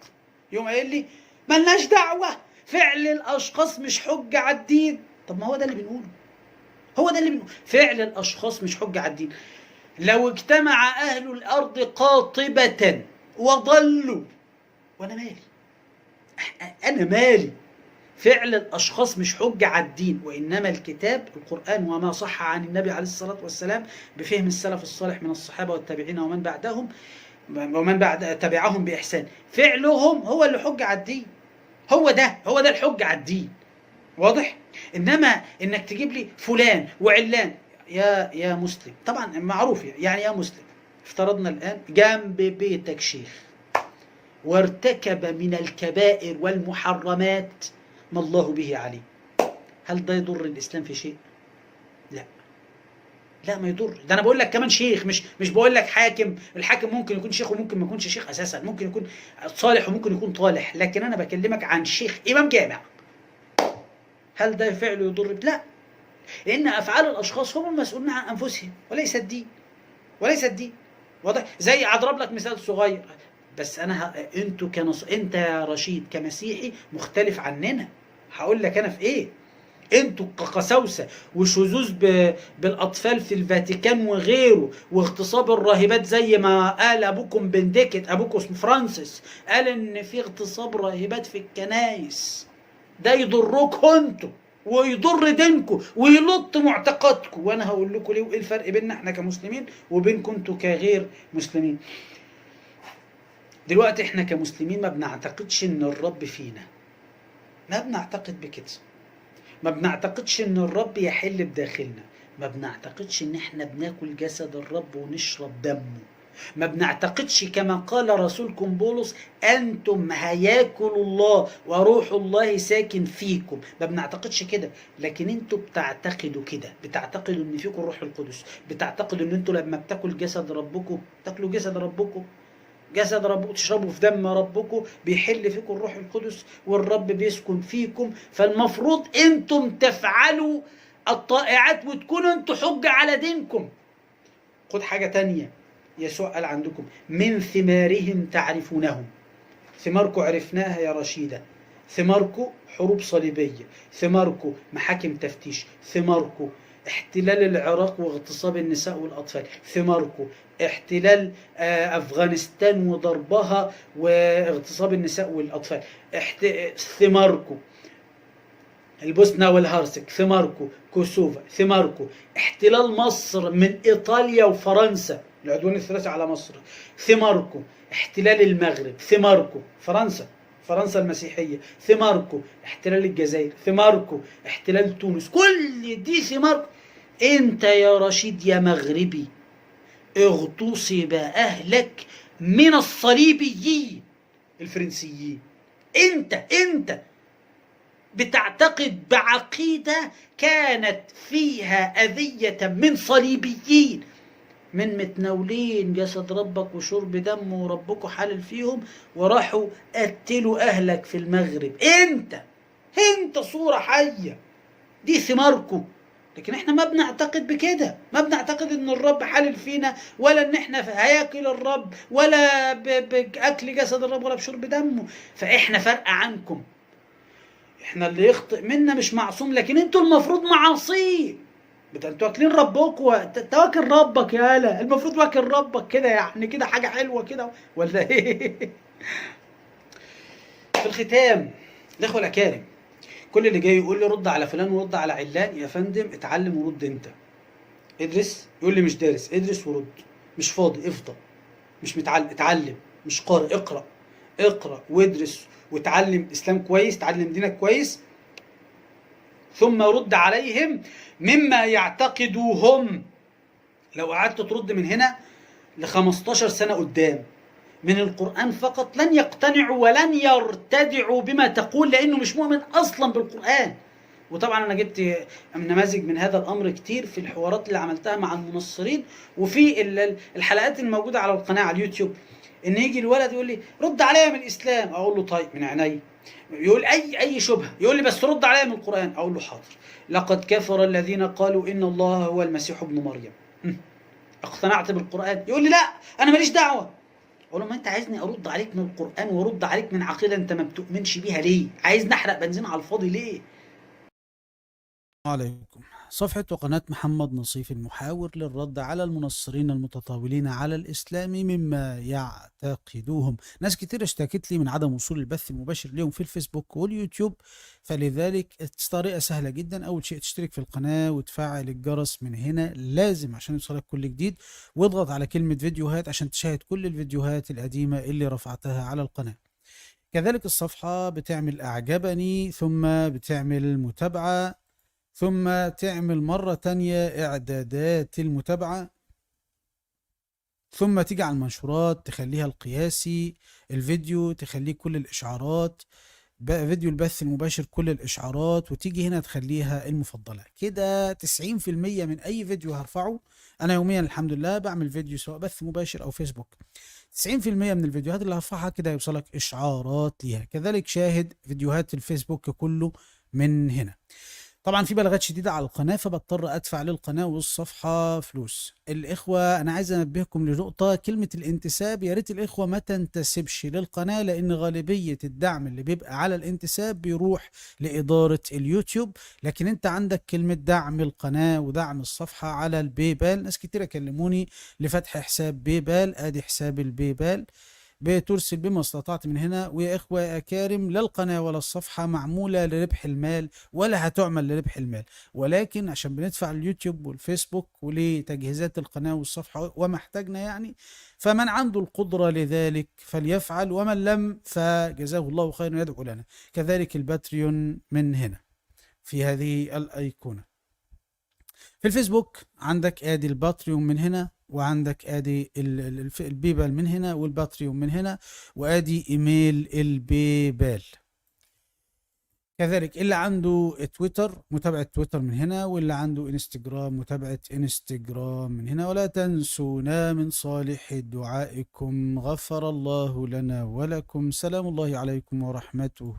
يقوم قايل لي ملناش دعوة، فعل الأشخاص مش حجة على الدين. طب ما هو ده اللي بنقوله، فعل الأشخاص مش حجة على الدين. لو اجتمع أهل الأرض قاطبة وضلوا، وأنا مالي؟ فعل الأشخاص مش حجة على الدين، وإنما الكتاب القرآن وما صح عن النبي عليه الصلاة والسلام بفهم السلف الصالح من الصحابة والتابعين ومن بعد تبعهم بإحسان. فعلهم هو اللي حجة على الدين، هو ده الحجة على الدين. واضح؟ إنما إنك تجيب لي فلان وعلان يا مسلم، طبعا معروف يعني يا مسلم، افترضنا الآن جنب بيتك شيخ وارتكب من الكبائر والمحرمات ما الله به عليه، هل ده يضر الإسلام في شيء؟ لا ما يضر. ده أنا بقول لك كمان شيخ، مش بقول لك حاكم. الحاكم ممكن يكون شيخ وممكن ما يكونش شيخ أساسا، ممكن يكون صالح وممكن يكون طالح، لكن أنا بكلمك عن شيخ إمام جامع. هل ده فعله يضر؟ لا، لأن أفعال الأشخاص هم المسؤولين عن أنفسهم وليس الدين. واضح؟ زي أضرب لك مثال صغير بس انت يا رشيد كمسيحي مختلف عننا. هقول لك انا في ايه. انتوا كقساوسه وشذوذ بالاطفال في الفاتيكان وغيره، واغتصاب الراهبات زي ما قال ابوكم بنديكت، ابوكم اسمه فرانسيس، قال ان في اغتصاب راهبات في الكنائس. ده يضركم انتوا ويضر دينكم ويلط معتقدكم، وانا هقول لكم ليه وايه الفرق بيننا احنا كمسلمين وبينكم انتوا كغير مسلمين. دلوقتي احنا كمسلمين ما بنعتقدش ان الرب فينا، ما بنعتقد بكده، ما بنعتقدش ان الرب يحل بداخلنا، ما بنعتقدش ان احنا بناكل جسد الرب ونشرب دمه، ما بنعتقدش كما قال رسولكم بولس انتم هياكل الله وروح الله ساكن فيكم، ما بنعتقدش كده. لكن انتوا بتعتقدوا كده، بتعتقدوا ان فيكم الروح القدس، بتعتقدوا ان انتوا لما بتاكل جسد ربكم، تاكلوا جسد ربكم تشربوا في دم ربكم، بيحل فيكم الروح القدس والرب بيسكن فيكم. فالمفروض انتم تفعلوا الطائعات وتكونوا انتم حجة على دينكم. خد حاجة تانية، يسوع قال عندكم من ثمارهم تعرفونهم. ثماركم عرفناها يا رشيدة، ثماركم حروب صليبية، ثماركم محاكم تفتيش، ثماركم احتلال العراق واغتصاب النساء والأطفال، ثماركم احتلال أفغانستان وضربها واغتصاب النساء والأطفال، ثماركم البوسنة والهرسك ثماركم، كوسوفا ثماركم، احتلال مصر من إيطاليا وفرنسا، العدوان الثلاثي على مصر ثماركم، احتلال المغرب ثماركم، فرنسا المسيحية ثماركم، احتلال الجزائر ثماركم، احتلال تونس، كل دي ثماركم. انت يا رشيد يا مغربي اغتصب أهلك من الصليبيين الفرنسيين. انت بتعتقد بعقيدة كانت فيها أذية من صليبيين، من متناولين جسد ربك وشرب دم وربكم حلل فيهم، وراحوا قتلوا أهلك في المغرب. انت صورة حية، دي ثماركم. لكن احنا ما بنعتقد بكده، ما بنعتقد ان الرب حلل فينا، ولا ان احنا في هياكل الرب، ولا بأكل جسد الرب، ولا بشرب دمه. فاحنا فرق عنكم، احنا اللي يخطئ منا مش معصوم، لكن انتوا المفروض معاصين. انتوا واكلين ربكم، انت واكل ربك يا هلا، المفروض واكل ربك كده، يعني كده حاجه حلوه كده ولا ايه؟ في الختام الاخوه الاكارم، كل اللي جاي يقول لي رد على فلان ورد على علان، يا فندم اتعلم ورد انت. ادرس، يقول لي مش دارس، ادرس ورد، مش فاضي افضى، مش متعلم اتعلم، مش قارئ اقرا وادرس وتعلم اسلام كويس، تعلم دينك كويس، ثم رد عليهم مما يعتقدوا هم. لو قعدت ترد من هنا ل15 سنة قدام من القرآن فقط لن يقتنعوا ولن يرتدعوا بما تقول، لأنه مش مؤمن أصلا بالقرآن. وطبعا أنا جبت نماذج من هذا الأمر كتير في الحوارات اللي عملتها مع المنصرين، وفي الحلقات الموجودة على القناة على اليوتيوب. إن يجي الولد يقول لي رد عليا من الإسلام، أقول له طيب من عيني. يقول أي شبهة، يقول لي بس رد عليا من القرآن، أقول له حاضر. لقد كفر الذين قالوا إن الله هو المسيح ابن مريم. اقتنعت بالقرآن؟ يقول لي لا أنا ماليش دعوة. أقول له ما أنت عايزني أرد عليك من القرآن وأرد عليك من عقيدة أنت ما بتؤمنش بيها ليه؟ عايز نحرق بنزين على الفاضي ليه؟ عليكم. صفحة وقناة محمد نصيف المحاور للرد على المنصرين المتطاولين على الإسلام مما يعتقدوهم. ناس كتير اشتكت لي من عدم وصول البث المباشر لهم في الفيسبوك واليوتيوب، فلذلك طريقة سهلة جدا. أول شيء تشترك في القناة وتفعل الجرس من هنا لازم عشان يوصلك كل جديد، واضغط على كلمة فيديوهات عشان تشاهد كل الفيديوهات القديمة اللي رفعتها على القناة. كذلك الصفحة بتعمل أعجبني، ثم بتعمل متابعة، ثم تعمل مرة تانية إعدادات المتابعة، ثم تيجي على المنشورات تخليها القياسي، الفيديو تخليه كل الإشعارات، فيديو البث المباشر كل الإشعارات، وتيجي هنا تخليها المفضلة. كده 90% من أي فيديو هرفعه أنا يوميا الحمد لله بعمل فيديو سواء بث مباشر أو فيسبوك، 90% من الفيديوهات اللي هرفعها كده يوصلك إشعارات ليها. كذلك شاهد فيديوهات الفيسبوك كله من هنا. طبعا في بلاغات شديدة على القناة فبضطر ادفع للقناة والصفحة فلوس. الاخوة انا عايز انبهكم لنقطة، كلمة الانتساب يا ريت الاخوة ما تنتسبش للقناة، لان غالبية الدعم اللي بيبقى على الانتساب بيروح لادارة اليوتيوب. لكن انت عندك كلمة دعم القناة ودعم الصفحة على البيبال. ناس كتير كلموني لفتح حساب بيبال، ادي حساب البيبال، بترسل بما استطعت من هنا. ويا إخوة يا أكارم، لا القناة ولا الصفحة معمولة لربح المال ولا هتعمل لربح المال، ولكن عشان بندفع اليوتيوب والفيسبوك ولتجهيزات القناة والصفحة وما احتاجنا يعني، فمن عنده القدرة لذلك فليفعل، ومن لم فجزاه الله خيرا يدعو لنا. كذلك الباتريون من هنا في هذه الأيقونة. في الفيسبوك عندك ادي الباتريون من هنا، وعندك ادي البيبال من هنا، والباتريون من هنا، وادي ايميل البيبال. كذلك اللي عنده تويتر متابعة تويتر من هنا، واللي عنده انستجرام متابعة انستجرام من هنا. ولا تنسونا من صالح دعائكم. غفر الله لنا ولكم. سلام الله عليكم ورحمته.